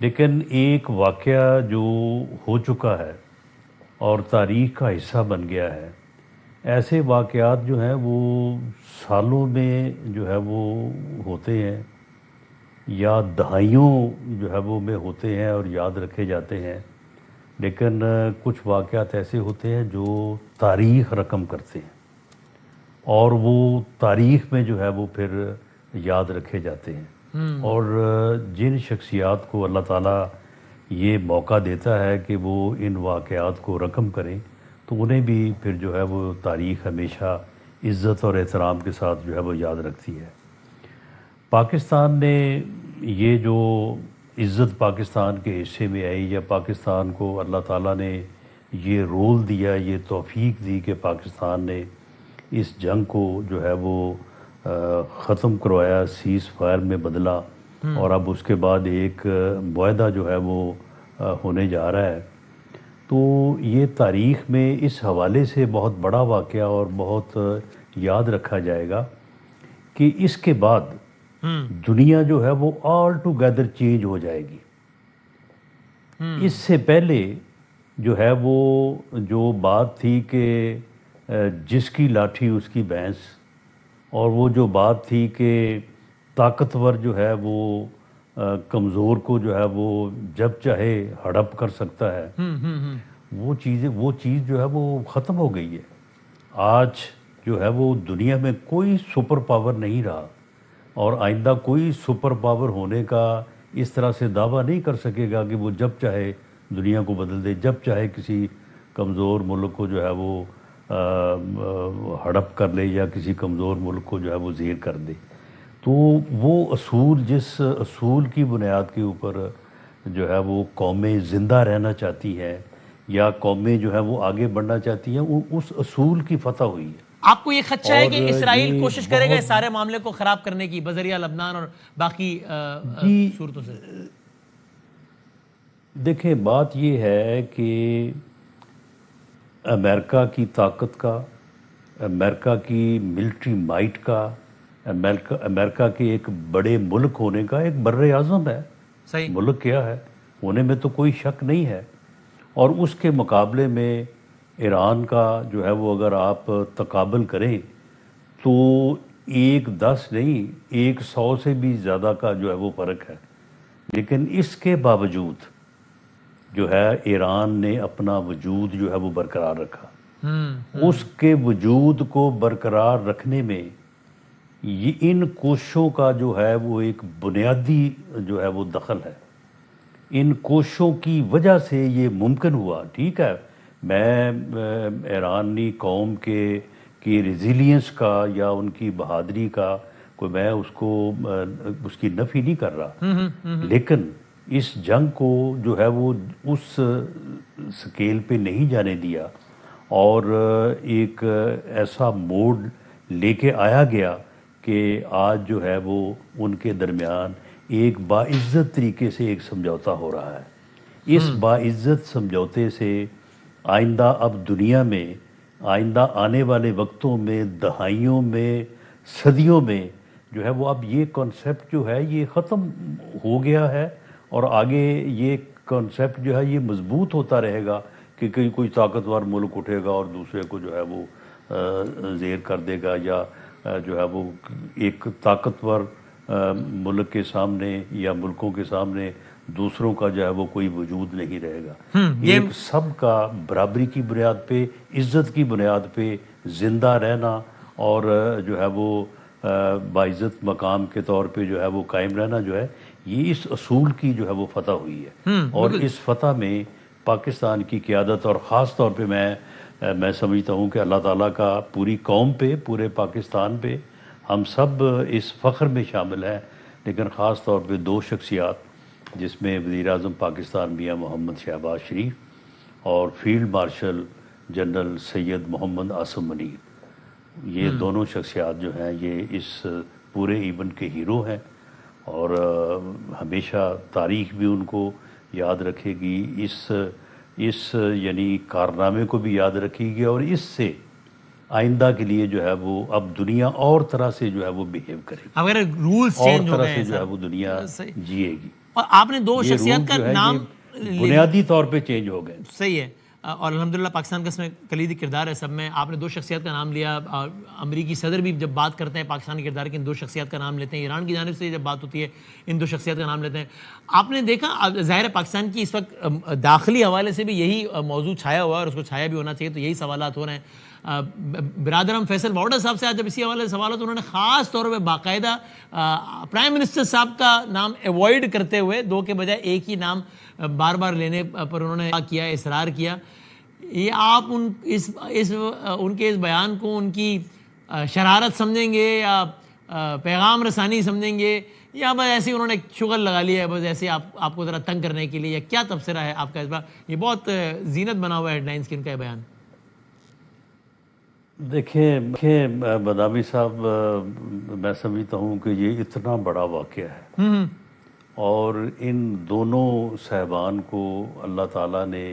لیکن ایک واقعہ جو ہو چکا ہے اور تاریخ کا حصہ بن گیا ہے، ایسے واقعات جو ہیں وہ سالوں میں جو ہے وہ ہوتے ہیں یا دہائیوں جو ہے وہ میں ہوتے ہیں اور یاد رکھے جاتے ہیں، لیکن کچھ واقعات ایسے ہوتے ہیں جو تاریخ رقم کرتے ہیں اور وہ تاریخ میں جو ہے وہ پھر یاد رکھے جاتے ہیں۔ اور جن شخصیات کو اللہ تعالیٰ یہ موقع دیتا ہے کہ وہ ان واقعات کو رقم کریں تو انہیں بھی پھر جو ہے وہ تاریخ ہمیشہ عزت اور احترام کے ساتھ جو ہے وہ یاد رکھتی ہے۔ پاکستان نے یہ جو عزت پاکستان کے حصے میں آئی یا پاکستان کو اللہ تعالیٰ نے یہ رول دیا، یہ توفیق دی کہ پاکستان نے اس جنگ کو جو ہے وہ ختم کروایا، سیز فائر میں بدلا، اور اب اس کے بعد ایک معاہدہ جو ہے وہ ہونے جا رہا ہے، تو یہ تاریخ میں اس حوالے سے بہت بڑا واقعہ اور بہت یاد رکھا جائے گا کہ اس کے بعد دنیا جو ہے وہ آل ٹوگیدر چینج ہو جائے گی۔ اس سے پہلے جو ہے وہ جو بات تھی کہ جس کی لاٹھی اس کی بھینس، اور وہ جو بات تھی کہ طاقتور جو ہے وہ کمزور کو جو ہے وہ جب چاہے ہڑپ کر سکتا ہے، وہ چیز جو ہے وہ ختم ہو گئی ہے۔ آج جو ہے وہ دنیا میں کوئی سپر پاور نہیں رہا، اور آئندہ کوئی سپر پاور ہونے کا اس طرح سے دعویٰ نہیں کر سکے گا کہ وہ جب چاہے دنیا کو بدل دے، جب چاہے کسی کمزور ملک کو جو ہے وہ ہڑپ کر لے یا کسی کمزور ملک کو جو ہے وہ زیر کر دے۔ تو وہ اصول، جس اصول کی بنیاد کے اوپر جو ہے وہ قومیں زندہ رہنا چاہتی ہیں یا قومیں جو ہے وہ آگے بڑھنا چاہتی ہیں، اس اصول کی فتح ہوئی ہے۔ آپ کو یہ خدشہ ہے کہ اور اسرائیل یہ کوشش کرے گا بہت- اس سارے معاملے کو خراب کرنے کی بذریعہ لبنان اور باقی جی، صورتوں سے؟ دیکھیں بات یہ ہے کہ امریکہ کی طاقت کا، امریکہ کی ملٹری مائٹ کا، امریکہ کے ایک بڑے ملک ہونے کا ایک بر اعظم ہے۔ صحیح۔ ملک کیا ہے ہونے میں تو کوئی شک نہیں ہے، اور اس کے مقابلے میں ایران کا جو ہے وہ اگر آپ تقابل کریں تو 1-10 نہیں 100 سے بھی زیادہ کا جو ہے وہ فرق ہے، لیکن اس کے باوجود جو ہے ایران نے اپنا وجود جو ہے وہ برقرار رکھا۔ اس کے وجود کو برقرار رکھنے میں یہ ان کوششوں کا جو ہے وہ ایک بنیادی جو ہے وہ دخل ہے۔ ان کوششوں کی وجہ سے یہ ممکن ہوا۔ ٹھیک ہے، میں ایرانی قوم کی ریزیلینس کا یا ان کی بہادری کا کوئی میں اس کی نفی نہیں کر رہا، لیکن اس جنگ کو جو ہے وہ اس سکیل پہ نہیں جانے دیا، اور ایک ایسا موڑ لے کے آیا گیا کہ آج جو ہے وہ ان کے درمیان ایک باعزت طریقے سے ایک سمجھوتا ہو رہا ہے۔ اس باعزت سمجھوتے سے آئندہ اب دنیا میں، آئندہ آنے والے وقتوں میں، دہائیوں میں، صدیوں میں جو ہے وہ اب یہ کانسیپٹ جو ہے یہ ختم ہو گیا ہے، اور آگے یہ کانسیپٹ جو ہے یہ مضبوط ہوتا رہے گا کہ کوئی طاقتور ملک اٹھے گا اور دوسرے کو جو ہے وہ زیر کر دے گا، یا جو ہے وہ ایک طاقتور ملک کے سامنے یا ملکوں کے سامنے دوسروں کا جو ہے وہ کوئی وجود نہیں رہے گا۔ ایک سب کا برابری کی بنیاد پہ، عزت کی بنیاد پہ زندہ رہنا اور جو ہے وہ باعزت مقام کے طور پہ جو ہے وہ قائم رہنا جو ہے، یہ اس اصول کی جو ہے وہ فتح ہوئی ہے۔ اور اس فتح میں پاکستان کی قیادت، اور خاص طور پہ میں سمجھتا ہوں کہ اللہ تعالیٰ کا پوری قوم پہ، پورے پاکستان پہ، ہم سب اس فخر میں شامل ہیں، لیکن خاص طور پہ 2 شخصیات جس میں وزیر اعظم پاکستان میاں محمد شہباز شریف اور فیلڈ مارشل جنرل سید محمد عاصم منیر، یہ دونوں شخصیات جو ہیں یہ اس پورے ایونٹ کے ہیرو ہیں، اور ہمیشہ تاریخ بھی ان کو یاد رکھے گی، اس یعنی کارنامے کو بھی یاد رکھے گی، اور اس سے آئندہ کے لیے جو ہے وہ اب دنیا اور طرح سے جو ہے وہ بیہیو کرے گی، اگر رولز اور چینج ہو طرح گئے سے ہیں جو ہے وہ دنیا جیے گی۔ اور آپ نے دو یہ شخصیات رول کا جو ہے نام یہ بنیادی طور پہ چینج ہو گئے. صحیح ہے. اور الحمدللہ پاکستان کا اس میں کلیدی کردار ہے سب میں. آپ نے دو شخصیات کا نام لیا. امریکی صدر بھی جب بات کرتے ہیں پاکستان کے کردار کی ان دو شخصیات کا نام لیتے ہیں. ایران کی جانب سے جب بات ہوتی ہے ان دو شخصیات کا نام لیتے ہیں. آپ نے دیکھا ظاہر ہے پاکستان کی اس وقت داخلی حوالے سے بھی یہی موضوع چھایا ہوا ہے اور اس کو چھایا بھی ہونا چاہیے, تو یہی سوالات ہو رہے ہیں. برادرم فیصل واؤڈر صاحب سے آج جب اسی حوالے سے سوال ہو تو انہوں نے خاص طور پہ باقاعدہ پرائم منسٹر صاحب کا نام ایوائڈ کرتے ہوئے دو کے بجائے ایک ہی نام بار بار لینے پر انہوں نے کیا, اصرار کیا. یہ آپ ان کے اس بیان کو ان کی شرارت سمجھیں گے یا پیغام رسانی سمجھیں گے, یا بس ایسے انہوں نے شغل لگا لیا ہے بس ایسے آپ کو ذرا تنگ کرنے کے لیے, یا کیا تبصرہ ہے آپ کا اس بار؟ یہ بہت زینت بنا ہوا ہے ہیڈ لائنز کی ان کا یہ بیان. دیکھیں بادامی صاحب, میں سمجھتا ہوں کہ یہ اتنا بڑا واقعہ ہے اور ان دونوں صاحبان کو اللہ تعالیٰ نے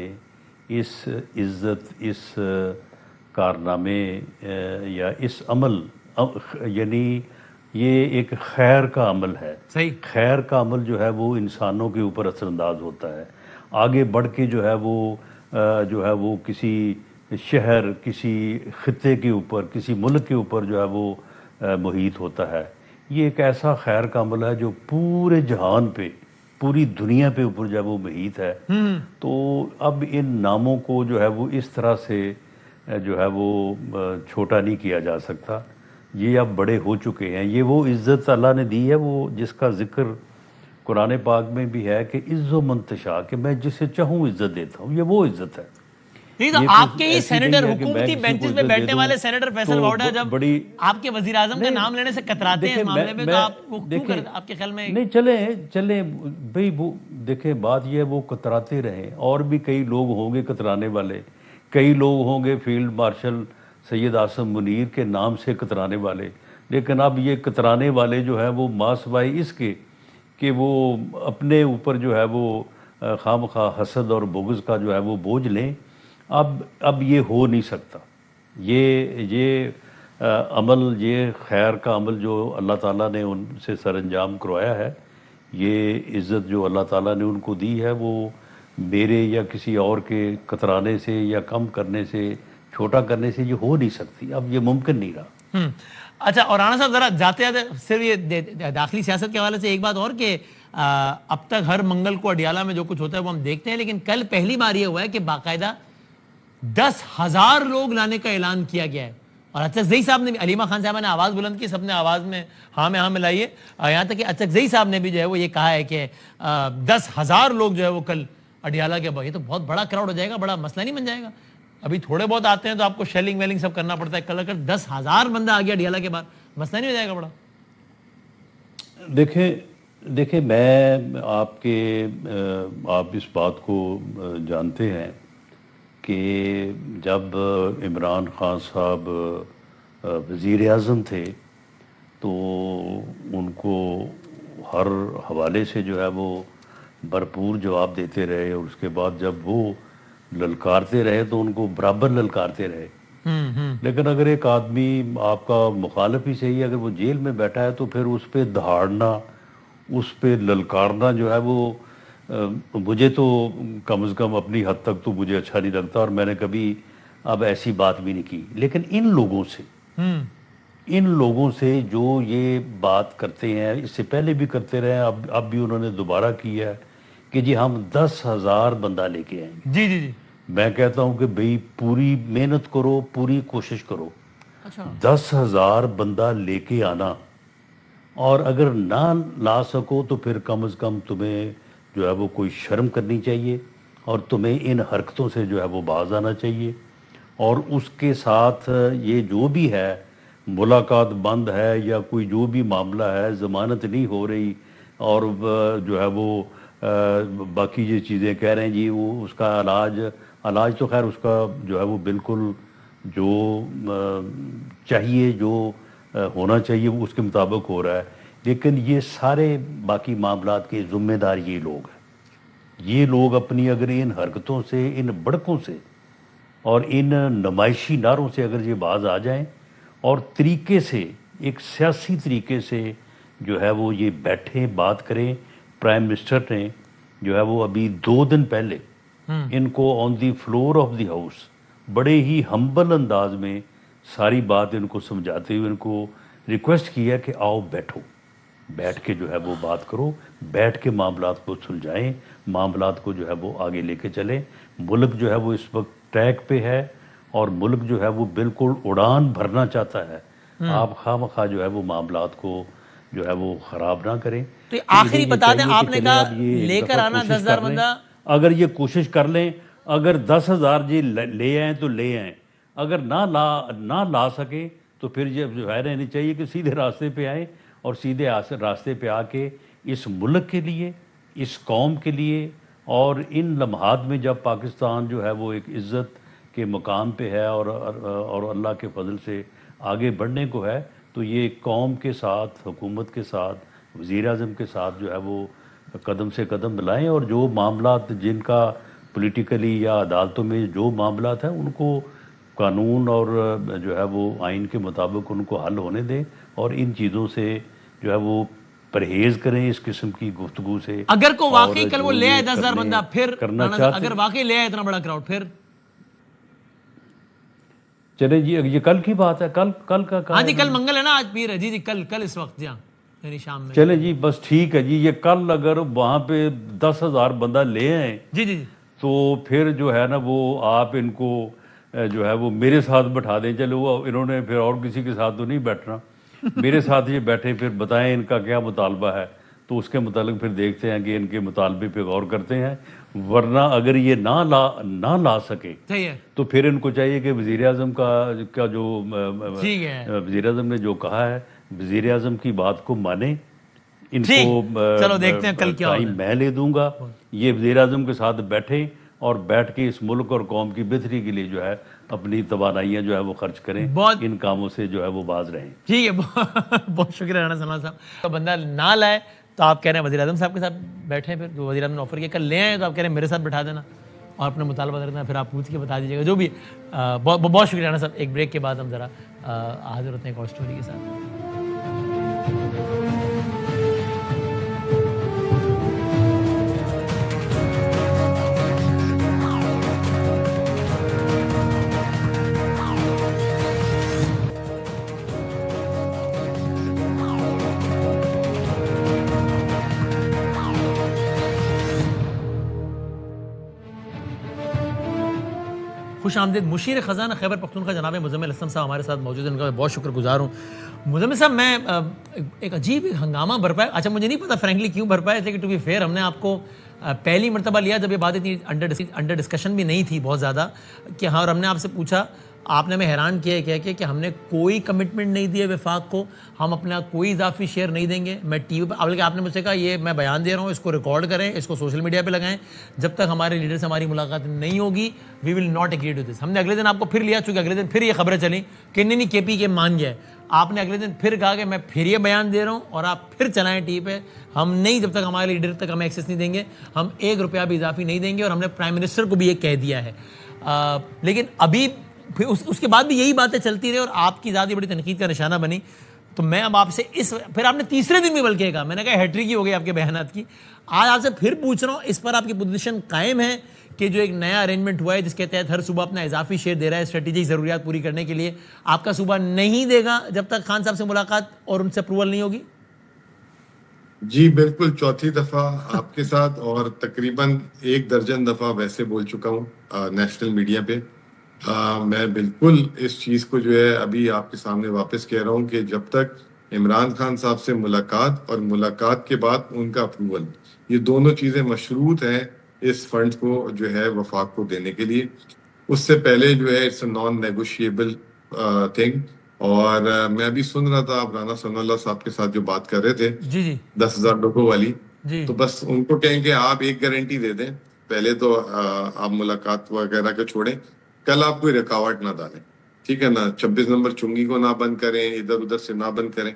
اس عزت, اس کارنامے یا اس عمل, یعنی یہ ایک خیر کا عمل ہے. صحیح. خیر کا عمل جو ہے وہ انسانوں کے اوپر اثر انداز ہوتا ہے. آگے بڑھ کے جو ہے وہ کسی شہر, کسی خطے کے اوپر, کسی ملک کے اوپر جو ہے وہ محیط ہوتا ہے. یہ ایک ایسا خیر کا عمل ہے جو پورے جہان پہ, پوری دنیا پہ اوپر جو ہے وہ محیط ہے. تو اب ان ناموں کو جو ہے وہ اس طرح سے جو ہے وہ چھوٹا نہیں کیا جا سکتا. یہ اب بڑے ہو چکے ہیں. یہ وہ عزت اللہ نے دی ہے وہ جس کا ذکر قرآن پاک میں بھی ہے کہ عز و منتشا, کہ میں جسے چاہوں عزت دیتا ہوں. یہ وہ عزت ہے. نہیں تو آپ کے ہی سینیٹر, حکومتی بینچز پہ بیٹھنے والے سینیٹر فیصل واؤڈر جب آپ کے وزیر اعظم کا نام لینے سے کتراتے ہیں اس معاملے میں, تو آپ کے خیال میں نہیں چلیں بھائی, دیکھیں بات یہ ہے وہ کتراتے رہیں, اور بھی کئی لوگ ہوں گے کترانے والے, کئی لوگ ہوں گے فیلڈ مارشل سید عاصم منیر کے نام سے کترانے والے. لیکن اب یہ کترانے والے جو ہے وہ ماسوائے اس کے کہ وہ اپنے اوپر جو ہے وہ خام خواہ حسد اور بغض کا جو ہے وہ بوجھ لیں. اب یہ ہو نہیں سکتا. یہ عمل, یہ خیر کا عمل جو اللہ تعالیٰ نے ان سے سر انجام کروایا ہے, یہ عزت جو اللہ تعالیٰ نے ان کو دی ہے, وہ میرے یا کسی اور کے کترانے سے یا کم کرنے سے, چھوٹا کرنے سے یہ ہو نہیں سکتی. اب یہ ممکن نہیں رہا. اچھا, اور رانا صاحب ذرا جاتے جاتے صرف یہ داخلی سیاست کے حوالے سے ایک بات اور, کہ اب تک ہر منگل کو اڈیالہ میں جو کچھ ہوتا ہے وہ ہم دیکھتے ہیں, لیکن کل پہلی بار یہ ہوا ہے کہ باقاعدہ 10,000 لوگ لانے کا اعلان کیا گیا ہے. اور اچکزئی صاحب نے بھی, علیمہ خان صاحبہ نے آواز بلند کی, سب نے آواز میں ہاں ملائیے, یہاں تک کہ اچکزئی صاحب نے بھی جو ہے وہ یہ کہا ہے کہ 10,000 لوگ جو ہے وہ کل اڈیالہ کے بعد, یہ تو بہت بڑا کراؤڈ ہو جائے گا, بڑا مسئلہ نہیں بن جائے گا. ابھی تھوڑے بہت آتے ہیں تو آپ کو شیلنگ ویلنگ سب کرنا پڑتا ہے, کل اگر 10,000 بندہ آ گیا اڈیالہ کے بعد, مسئلہ نہیں ہو جائے گا بڑا؟ دیکھیں میں آپ اس بات کو جانتے ہیں کہ جب عمران خان صاحب وزیر اعظم تھے تو ان کو ہر حوالے سے جو ہے وہ بھرپور جواب دیتے رہے, اور اس کے بعد جب وہ للکارتے رہے تو ان کو برابر للکارتے رہے. لیکن اگر ایک آدمی آپ کا مخالف ہی صحیح, اگر وہ جیل میں بیٹھا ہے تو پھر اس پہ دہاڑنا, اس پہ للکارنا جو ہے وہ مجھے تو کم از کم اپنی حد تک تو مجھے اچھا نہیں لگتا, اور میں نے کبھی اب ایسی بات بھی نہیں کی. لیکن ان لوگوں سے جو یہ بات کرتے ہیں, اس سے پہلے بھی کرتے رہے, اب بھی انہوں نے دوبارہ کیا ہے کہ جی ہم 10,000 بندہ لے کے آئیں گے. جی میں کہتا ہوں کہ بھئی پوری محنت کرو, پوری کوشش کرو. 10,000 بندہ لے کے آنا, اور اگر نہ لا سکو تو پھر کم از کم تمہیں جو ہے وہ کوئی شرم کرنی چاہیے, اور تمہیں ان حرکتوں سے جو ہے وہ باز آنا چاہیے. اور اس کے ساتھ یہ جو بھی ہے, ملاقات بند ہے یا کوئی جو بھی معاملہ ہے, ضمانت نہیں ہو رہی, اور جو ہے وہ باقی یہ چیزیں کہہ رہے ہیں جی وہ اس کا علاج تو خیر اس کا جو ہے وہ بالکل جو چاہیے, جو ہونا چاہیے وہ اس کے مطابق ہو رہا ہے. لیکن یہ سارے باقی معاملات کے ذمہ دار یہ لوگ ہیں. یہ لوگ اپنی اگر ان حرکتوں سے, ان بڑکوں سے اور ان نمائشی نعروں سے اگر یہ باز آ جائیں, اور طریقے سے, ایک سیاسی طریقے سے جو ہے وہ یہ بیٹھیں, بات کریں, پرائم منسٹر نے جو ہے وہ ابھی 2 دن پہلے ان کو آن دی فلور آف دی ہاؤس بڑے ہی ہمبل انداز میں ساری بات ان کو سمجھاتے ہوئے ان کو ریکویسٹ کیا کہ آؤ بیٹھو، بیٹھ کے جو ہے وہ بات کرو، بیٹھ کے معاملات کو سلجھائیں، معاملات کو جو ہے وہ آگے لے کے چلیں۔ ملک جو ہے وہ اس وقت ٹریک پہ ہے اور ملک جو ہے وہ بالکل اڑان بھرنا چاہتا ہے۔ آپ خواہ مخواہ جو ہے وہ معاملات کو جو ہے وہ خراب نہ کریں۔ تو آخری بتا دیں، آپ نے کہا لے کر آنا 10,000 بندہ، اگر یہ کوشش کر لیں، اگر 10,000 جی لے آئیں تو لے آئیں، اگر نہ لا سکیں تو پھر یہ جو ہے رہنی چاہیے کہ سیدھے راستے پہ آئیں اور سیدھے راستے پہ آ کے اس ملک کے لیے، اس قوم کے لیے، اور ان لمحات میں جب پاکستان جو ہے وہ ایک عزت کے مقام پہ ہے اور اللہ کے فضل سے آگے بڑھنے کو ہے، تو یہ قوم کے ساتھ، حکومت کے ساتھ، وزیر اعظم کے ساتھ جو ہے وہ قدم سے قدم ملائیں، اور جو معاملات جن کا پولیٹیکلی یا عدالتوں میں جو معاملات ہیں ان کو قانون اور جو ہے وہ آئین کے مطابق ان کو حل ہونے دیں، اور ان چیزوں سے جو ہے وہ پرہیز کریں، اس قسم کی گفتگو سے۔ اگر کو واقعی کل وہ لے آئے 10,000 بندہ، پھر اگر واقعی لے آئے اتنا بڑا کراؤڈ، پھر چلے جی یہ کل کی بات ہے، کل کا ہاں جی کل منگل ہے نا، آج پیر ہے جی کل اس وقت یعنی شام میں۔ چلے جی بس ٹھیک ہے جی، یہ کل اگر وہاں پہ 10,000 بندہ لے آئیں جی تو پھر جو ہے نا وہ آپ ان کو جو ہے وہ میرے ساتھ بٹھا دیں، چلو وہ انہوں نے پھر اور کسی کے ساتھ تو نہیں بیٹھنا، میرے ساتھ یہ بیٹھے، پھر بتائیں ان کا کیا مطالبہ ہے، تو اس کے متعلق پھر دیکھتے ہیں کہ ان کے مطالبے پہ غور کرتے ہیں۔ ورنہ اگر یہ نہ لا سکے تو پھر ان کو چاہیے کہ وزیر اعظم کا جو وزیر اعظم نے جو کہا ہے، وزیر اعظم کی بات کو مانیں، ان کو چلو دیکھتے ہیں کل کیا ہوگا، میں لے دوں گا، یہ وزیر اعظم کے ساتھ بیٹھیں اور بیٹھ کے اس ملک اور قوم کی بہتری کے لیے جو ہے اپنی توانائیاں جو ہے وہ خرچ کریں، ان کاموں سے جو ہے وہ باز رہیں۔ ٹھیک ہے، بہت شکریہ رانا سلمان صاحب۔ تو بندہ نہ لائے تو آپ کہہ رہے ہیں وزیر اعظم صاحب کے ساتھ بیٹھیں، پھر جو وزیر اعظم نے آفر کیا کل لے آئیں تو آپ کہہ رہے ہیں میرے ساتھ بٹھا دینا اور اپنے مطالبہ کرنا، پھر آپ پوچھ کے بتا دیجیے گا جو بھی۔ بہت شکریہ رانا صاحب۔ ایک بریک کے بعد ہم ذرا حاضر ہوتے ہیں ایک اور اسٹوری کے ساتھ۔ خوش آمدید۔ مشیر خزانہ خیبر پختونخوا جناب مزمل اسلم صاحب ہمارے ساتھ موجود ہیں، ان کا میں بہت شکر گزار ہوں۔ مزمل صاحب، میں ایک عجیب ہنگامہ برپا ہے، اچھا مجھے نہیں پتا فرینکلی کیوں برپا ہے، لیکن ٹو بی فیئر ہم نے آپ کو پہلی مرتبہ لیا جب یہ بات اتنی انڈر ڈسکشن بھی نہیں تھی بہت زیادہ کہ ہاں، اور ہم نے آپ سے پوچھا، آپ نے ہمیں حیران کیا کہہ کہ ہم نے کوئی کمٹمنٹ نہیں دی ہے وفاق کو، ہم اپنا کوئی اضافی شیئر نہیں دیں گے۔ میں ٹی وی پہ بلکہ آپ نے مجھ سے کہا یہ میں بیان دے رہا ہوں، اس کو ریکارڈ کریں، اس کو سوشل میڈیا پہ لگائیں، جب تک ہمارے لیڈر سے ہماری ملاقات نہیں ہوگی we will not agree to this. ہم نے اگلے دن آپ کو پھر لیا، چونکہ اگلے دن پھر یہ خبریں چلیں کہ نہیں کے پی کے مان گیا ہے، آپ نے اگلے دن پھر کہا کہ میں پھر یہ بیان دے رہا ہوں اور آپ پھر چلائیں ٹی وی پہ، ہم نہیں، جب تک ہمارے لیڈر تک ہمیں ایکسیس نہیں دیں گے ہم 1 روپیہ بھی اضافی نہیں دیں گے، اور ہم نے پرائم منسٹر کو بھی یہ کہہ دیا ہے۔ لیکن ابھی پھر اس کے بعد بھی یہی باتیں چلتی رہی اور آپ کی ذاتی بڑی تنقید کا نشانہ بنی۔ تو میں اب آپ سے پھر آپ نے تیسرے دن بھی بلکہ کہا، میں نے کہا ہیٹرک ہی ہو گئی آپ کے بیانات کی۔ آج آپ سے پھر پوچھ رہا ہوں، اس پر آپ کی پوزیشن قائم ہے کہ جو ایک نیا ارینجمنٹ ہوا ہے جس کے تحت ہر صوبہ اپنا اضافی شیئر دے رہا ہے اسٹریٹجک ضروریات پوری کرنے کے لیے، آپ کا صوبہ نہیں دے گا جب تک خان صاحب سے ملاقات اور ان سے اپروول نہیں ہوگی؟ جی بالکل، چوتھی دفعہ آپ کے ساتھ اور تقریباً 1 درجن دفعہ ویسے بول چکا ہوں نیشنل میڈیا پہ۔ میں بالکل اس چیز کو جو ہے ابھی آپ کے سامنے واپس کہہ رہا ہوں کہ جب تک عمران خان صاحب سے ملاقات اور ملاقات کے بعد ان کا اپروول، یہ دونوں چیزیں مشروط ہیں اس فنڈ کو جو ہے وفاق کو دینے کے لیے، اس سے پہلے جو ہے it's a non negotiable thing. اور میں ابھی سن رہا تھا آپ رانا ثناء اللہ صاحب کے ساتھ جو بات کر رہے تھے 10,000 لوگوں والی، تو بس ان کو کہیں کہ آپ ایک گارنٹی دے دیں، پہلے تو آپ ملاقات وغیرہ کو چھوڑیں، کل آپ کوئی رکاوٹ نہ ڈالیں، ٹھیک ہے نا، 26 نمبر چنگی کو نہ بند کریں، ادھر ادھر سے نہ بند کریں۔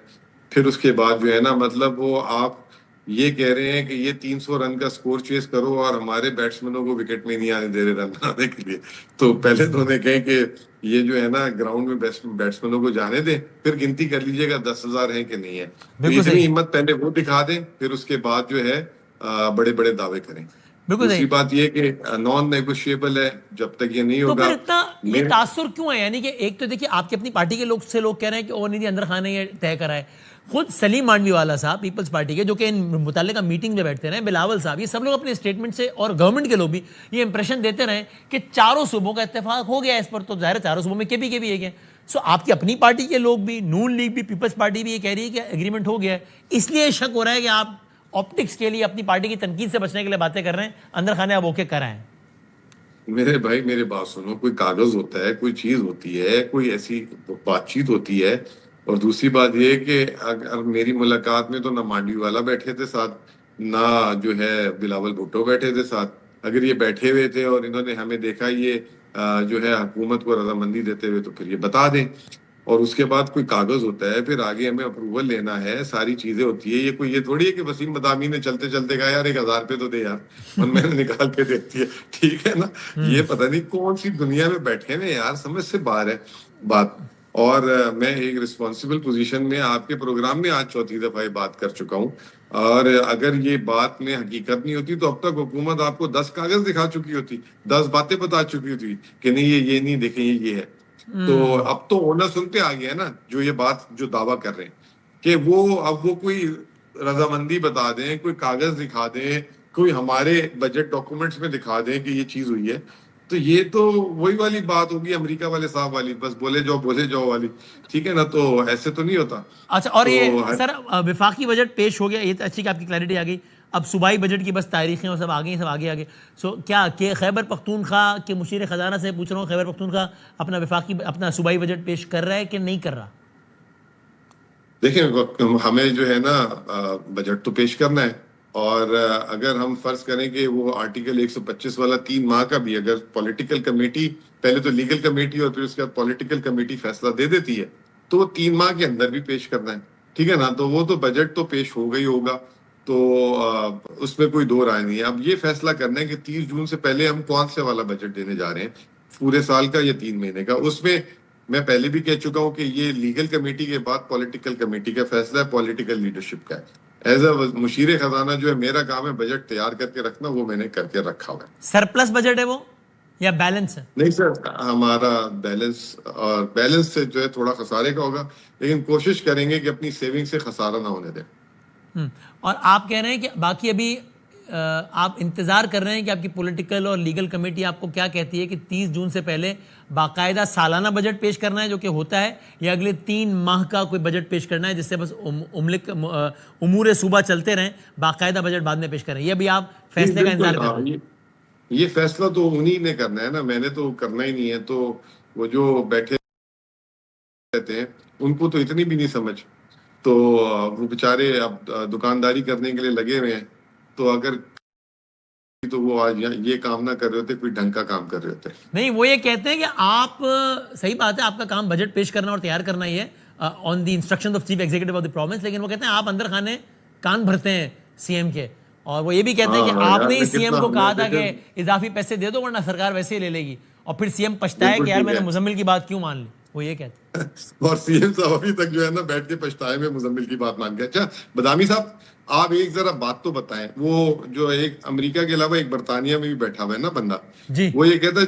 پھر اس کے بعد جو ہے نا، مطلب وہ آپ یہ کہہ رہے ہیں کہ یہ 300 رن کا سکور چیز کرو اور ہمارے بیٹسمینوں کو وکٹ میں نہیں آنے دے رہے رن بنانے کے لیے، تو پہلے تو انہیں کہیں کہ یہ جو ہے نا گراؤنڈ میں بیٹسمینوں کو جانے دیں، پھر گنتی کر لیجیے گا 10,000 ہیں کہ نہیں ہے۔ اتنی ہمت پہلے وہ دکھا دیں، پھر اس کے بعد جو ہے بڑے بڑے دعوے کریں. بالکل دوسری بات یہ کہ نان نیگوشیبل ہے, جب تک یہ نہیں تو ہوگا. پھر اتنا یہ تاثر کیوں ہے؟ یعنی کہ ایک تو دیکھیے آپ کی اپنی پارٹی کے لوگ کہہ رہے ہیں کہ او نہیں اندر خان نے یہ طے کرا ہے. خود سلیم مانڈوی والا صاحب پیپلز پارٹی کے, جو کہ ان متعلقہ میٹنگ میں بیٹھتے رہے, بلاول صاحب, یہ سب لوگ اپنے اسٹیٹمنٹ سے اور گورنمنٹ کے لوگ بھی یہ امپریشن دیتے رہے کہ چاروں صوبوں کا اتفاق ہو گیا اس پر. تو ظاہر ہے چاروں صوبوں میں کے بھی ایک ہے. سو آپ کی اپنی پارٹی کے لوگ بھی, نون لیگ بھی, پیپلز پارٹی بھی یہ کہہ رہی ہے کہ ایگریمنٹ ہو گیا ہے. اس لیے شک ہو رہا ہے کہ آپ آپٹکس کے لیے اپنی پارٹی کی تنقید سے بچنے کے لیے باتیں کر رہے ہیں, اندر خانے آپ اوکے کر رہے ہیں. میرے بھائی میرے بات سنو, کوئی کاغذ ہوتا ہے, کوئی چیز ہوتی ہے, کوئی ایسی بات چیت ہوتی ہے. اور دوسری بات یہ کہ اگر میری ملاقات میں تو نہ مانڈوی والا بیٹھے تھے ساتھ, نہ جو ہے بلاول بھٹو بیٹھے تھے ساتھ. اگر یہ بیٹھے ہوئے تھے اور انہوں نے ہمیں دیکھا یہ جو ہے حکومت کو رضامندی دیتے ہوئے, تو پھر یہ بتا دیں. اور اس کے بعد کوئی کاغذ ہوتا ہے, پھر آگے ہمیں اپروول لینا ہے, ساری چیزیں ہوتی ہے. یہ کوئی یہ تھوڑی ہے کہ وسیم مدامی نے چلتے چلتے کہا یار 1000 روپے تو دے یار, اور میں نے نکال کے دیتی ہے. ٹھیک ہے نا, یہ پتہ نہیں کون سی دنیا میں بیٹھے ہیں یار, سمجھ سے باہر ہے بات. اور میں ایک رسپانسبل پوزیشن میں آپ کے پروگرام میں آج چوتھی دفعہ یہ بات کر چکا ہوں. اور اگر یہ بات میں حقیقت نہیں ہوتی تو اب تک حکومت آپ کو 10 کاغذ دکھا چکی ہوتی, 10 باتیں بتا چکی ہوتی کہ نہیں یہ نہیں دیکھیں یہ ہے. تو اب تو ہونا سنتے آ گیا ہے نا, جو یہ بات جو دعویٰ کر رہے ہیں کہ اب وہ کوئی رضامندی بتا دیں, کوئی کاغذ دکھا دیں, کوئی ہمارے بجٹ ڈاکومنٹس میں دکھا دیں کہ یہ چیز ہوئی ہے. تو یہ تو وہی والی بات ہوگی امریکہ والے صاحب والی, بس بولے جاؤ والی. ٹھیک ہے نا, تو ایسے تو نہیں ہوتا. اچھا, اور یہ سر وفاقی بجٹ پیش ہو گیا, یہ اچھی کہ آپ کی کلیئرٹی آ گئی. اب صوبائی بجٹ کی بس تاریخیں اور سب آگے آگے. سو کیا کہ خیبر پختونخوا کے مشیر خزانہ سے پوچھ رہا ہوں, خیبر پختونخوا اپنا صوبائی بجٹ پیش کر رہا ہے کہ نہیں کر رہا؟ دیکھیں ہمیں جو ہے نا بجٹ تو پیش کرنا ہے. اور اگر ہم فرض کریں کہ وہ آرٹیکل 125 والا 3 ماہ کا بھی اگر پولیٹیکل کمیٹی, پہلے تو لیگل کمیٹی اور پھر اس کے بعد پولیٹیکل کمیٹی فیصلہ دے دیتی ہے, تو وہ 3 ماہ کے اندر بھی پیش کرنا ہے. ٹھیک ہے نا, تو وہ تو بجٹ تو پیش ہوگا ہی ہوگا, تو اس میں کوئی دو رائے نہیں ہے. اب یہ فیصلہ کرنا ہے کہ 30 جون سے پہلے ہم کون سے والا بجٹ دینے جا رہے ہیں, پورے سال کا یا 3 مہینے کا. اس میں پہلے بھی کہہ چکا ہوں کہ یہ لیگل کمیٹی کے بعد پولیٹیکل کمیٹی کا فیصلہ ہے, پولیٹیکل لیڈرشپ کا ہے. ایز اے مشیر خزانہ جو ہے میرا کام ہے بجٹ تیار کر کے رکھنا, وہ میں نے کر کے رکھا ہوا ہے. سرپلس بجٹ ہے وہ یا بیلنس ہے؟ نہیں سر, ہمارا بیلنس سے جو ہے تھوڑا خسارے کا ہوگا, لیکن کوشش کریں گے کہ اپنی سیونگ سے خسارہ نہ ہونے دیں. اور آپ کہہ رہے ہیں کہ باقی ابھی آپ انتظار کر رہے ہیں کہ آپ کی پولیٹیکل اور لیگل کمیٹی آپ کو کیا کہتی ہے کہ 30 جون سے پہلے باقاعدہ سالانہ بجٹ پیش کرنا ہے جو کہ ہوتا ہے, یا اگلے 3 ماہ کا کوئی بجٹ پیش کرنا ہے جس سے بس امور صوبہ چلتے رہیں, باقاعدہ بجٹ بعد میں پیش کریں. یہ ابھی آپ فیصلے کا انتظار کر رہے ہیں؟ یہ فیصلہ تو انہی نے کرنا ہے نا, میں نے تو کرنا ہی نہیں ہے. تو وہ جو بیٹھے رہتے ہیں ان کو تو اتنی بھی نہیں سمجھ, تو وہ بیچارے اب دکانداری کرنے کے لیے لگے ہوئے ہیں. تو اگر تو وہ آج یہ کام نہ کر رہے ہوتے, کوئی ڈھنگ کا کام کر رہے ہوتے. نہیں, وہ یہ کہتے ہیں کہ آپ, صحیح بات ہے آپ کا کام بجٹ پیش کرنا اور تیار کرنا ہی ہے on the instruction of chief executive of the province, لیکن وہ کہتے ہیں آپ اندر خانے کان بھرتے ہیں سی ایم کے. اور وہ یہ بھی کہتے ہیں کہ آپ نے ہی سی ایم کو کہا تھا کہ اضافی پیسے دے دو ورنہ سرکار ویسے ہی لے لے گی, اور پھر سی ایم پچھتائے کہ یار میں نے مزمل کی بات کیوں مان لی. وہ یہ کہتے ہیں. اور سی ایم صاحب ابھی تک جو ہے نا بیٹھ کے پچھتائے میں مزمل کی بات مان گیا. اچھا بدامی صاحب, آپ ایک ذرا بات تو بتائیں, وہ جو ایک امریکہ کے علاوہ ایک برطانیہ میں بھی بیٹھا ہوا ہے نا بندہ, وہ یہ کہتا ہے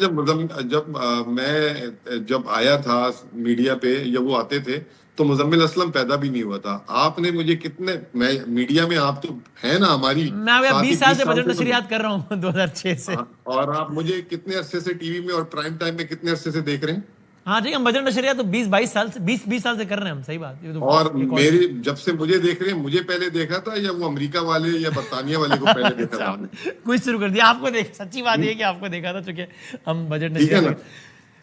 جب آیا تھا میڈیا پہ, جب وہ آتے تھے تو مزمل اسلم پیدا بھی نہیں ہوا تھا. آپ نے مجھے کتنے, میں میڈیا میں آپ تو ہے نا ہماری, میں 20 سال سے بجٹ نشریات کر رہا ہوں 2006 سے, اور آپ مجھے کتنے عرصے سے ٹی وی میں اور پرائم ٹائم میں کتنے عرصے سے دیکھ رہے ہیں. ہاں ٹھیک ہے, ہم بجٹ نشریات تو 20 سال سے کر رہے ہیں ہم. صحیح بات. اور میری جب سے مجھے دیکھ رہے ہیں, مجھے پہلے دیکھا تھا یا وہ امریکہ والے یا برطانیہ والے کو پہلے دیکھا تھا؟ کچھ شروع کر دیا آپ کو دیکھ, سچی بات یہ کہ آپ کو دیکھا تھا چونکہ ہم بجٹ نشریات.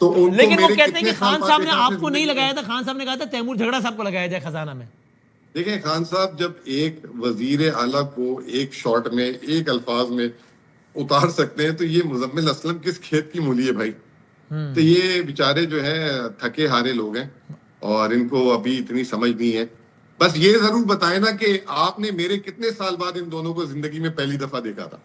لیکن وہ کہتے ہیں کہ خان صاحب نے آپ کو نہیں لگایا تھا, خان صاحب نے کہا تھا تیمور جھگڑا صاحب کو لگایا جائے خزانہ میں. دیکھیں خان صاحب جب ایک وزیر اعلیٰ کو ایک شارٹ میں ایک الفاظ میں اتار سکتے ہیں تو یہ مزمل اسلم کس کھیت کی مولی ہے بھائی. تو یہ بیچارے جو ہے تھکے ہارے لوگ ہیں اور ان کو ابھی اتنی سمجھ نہیں ہے. بس یہ ضرور بتائیں نا کہ آپ نے میرے کتنے سال بعد ان دونوں کو زندگی میں پہلی دفعہ دیکھا تھا؟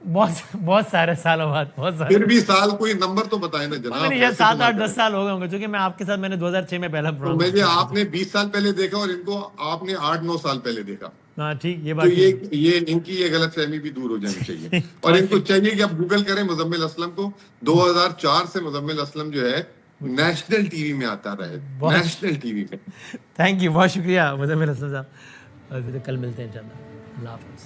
بہت سارے سالوں بعد. بہت سارے. پھر بھی سال کوئی نمبر تو بتائیں نا جناب. 7 8 10 سال ہو گئے ہوں گے, چونکہ میں آپ کے ساتھ میں نے 2006 میں پہلا مجھے آپ نے 20 سال پہلے دیکھا اور ان کو آپ نے 8 9 سال پہلے دیکھا. ہاں ٹھیک، یہ تو بات یہ ان کی یہ غلط فہمی بھی دور ہو جانی چاہیے. اور ان کو چاہیے کہ اب گوگل کریں مزمل اسلم کو. 2004 سے مزمل اسلم جو ہے نیشنل ٹی وی میں آتا رہے, نیشنل ٹی وی میں. تھینک یو، بہت شکریہ مزمل حسن صاحب. کل ملتے ہیں انشاءاللہ. اللہ حافظ.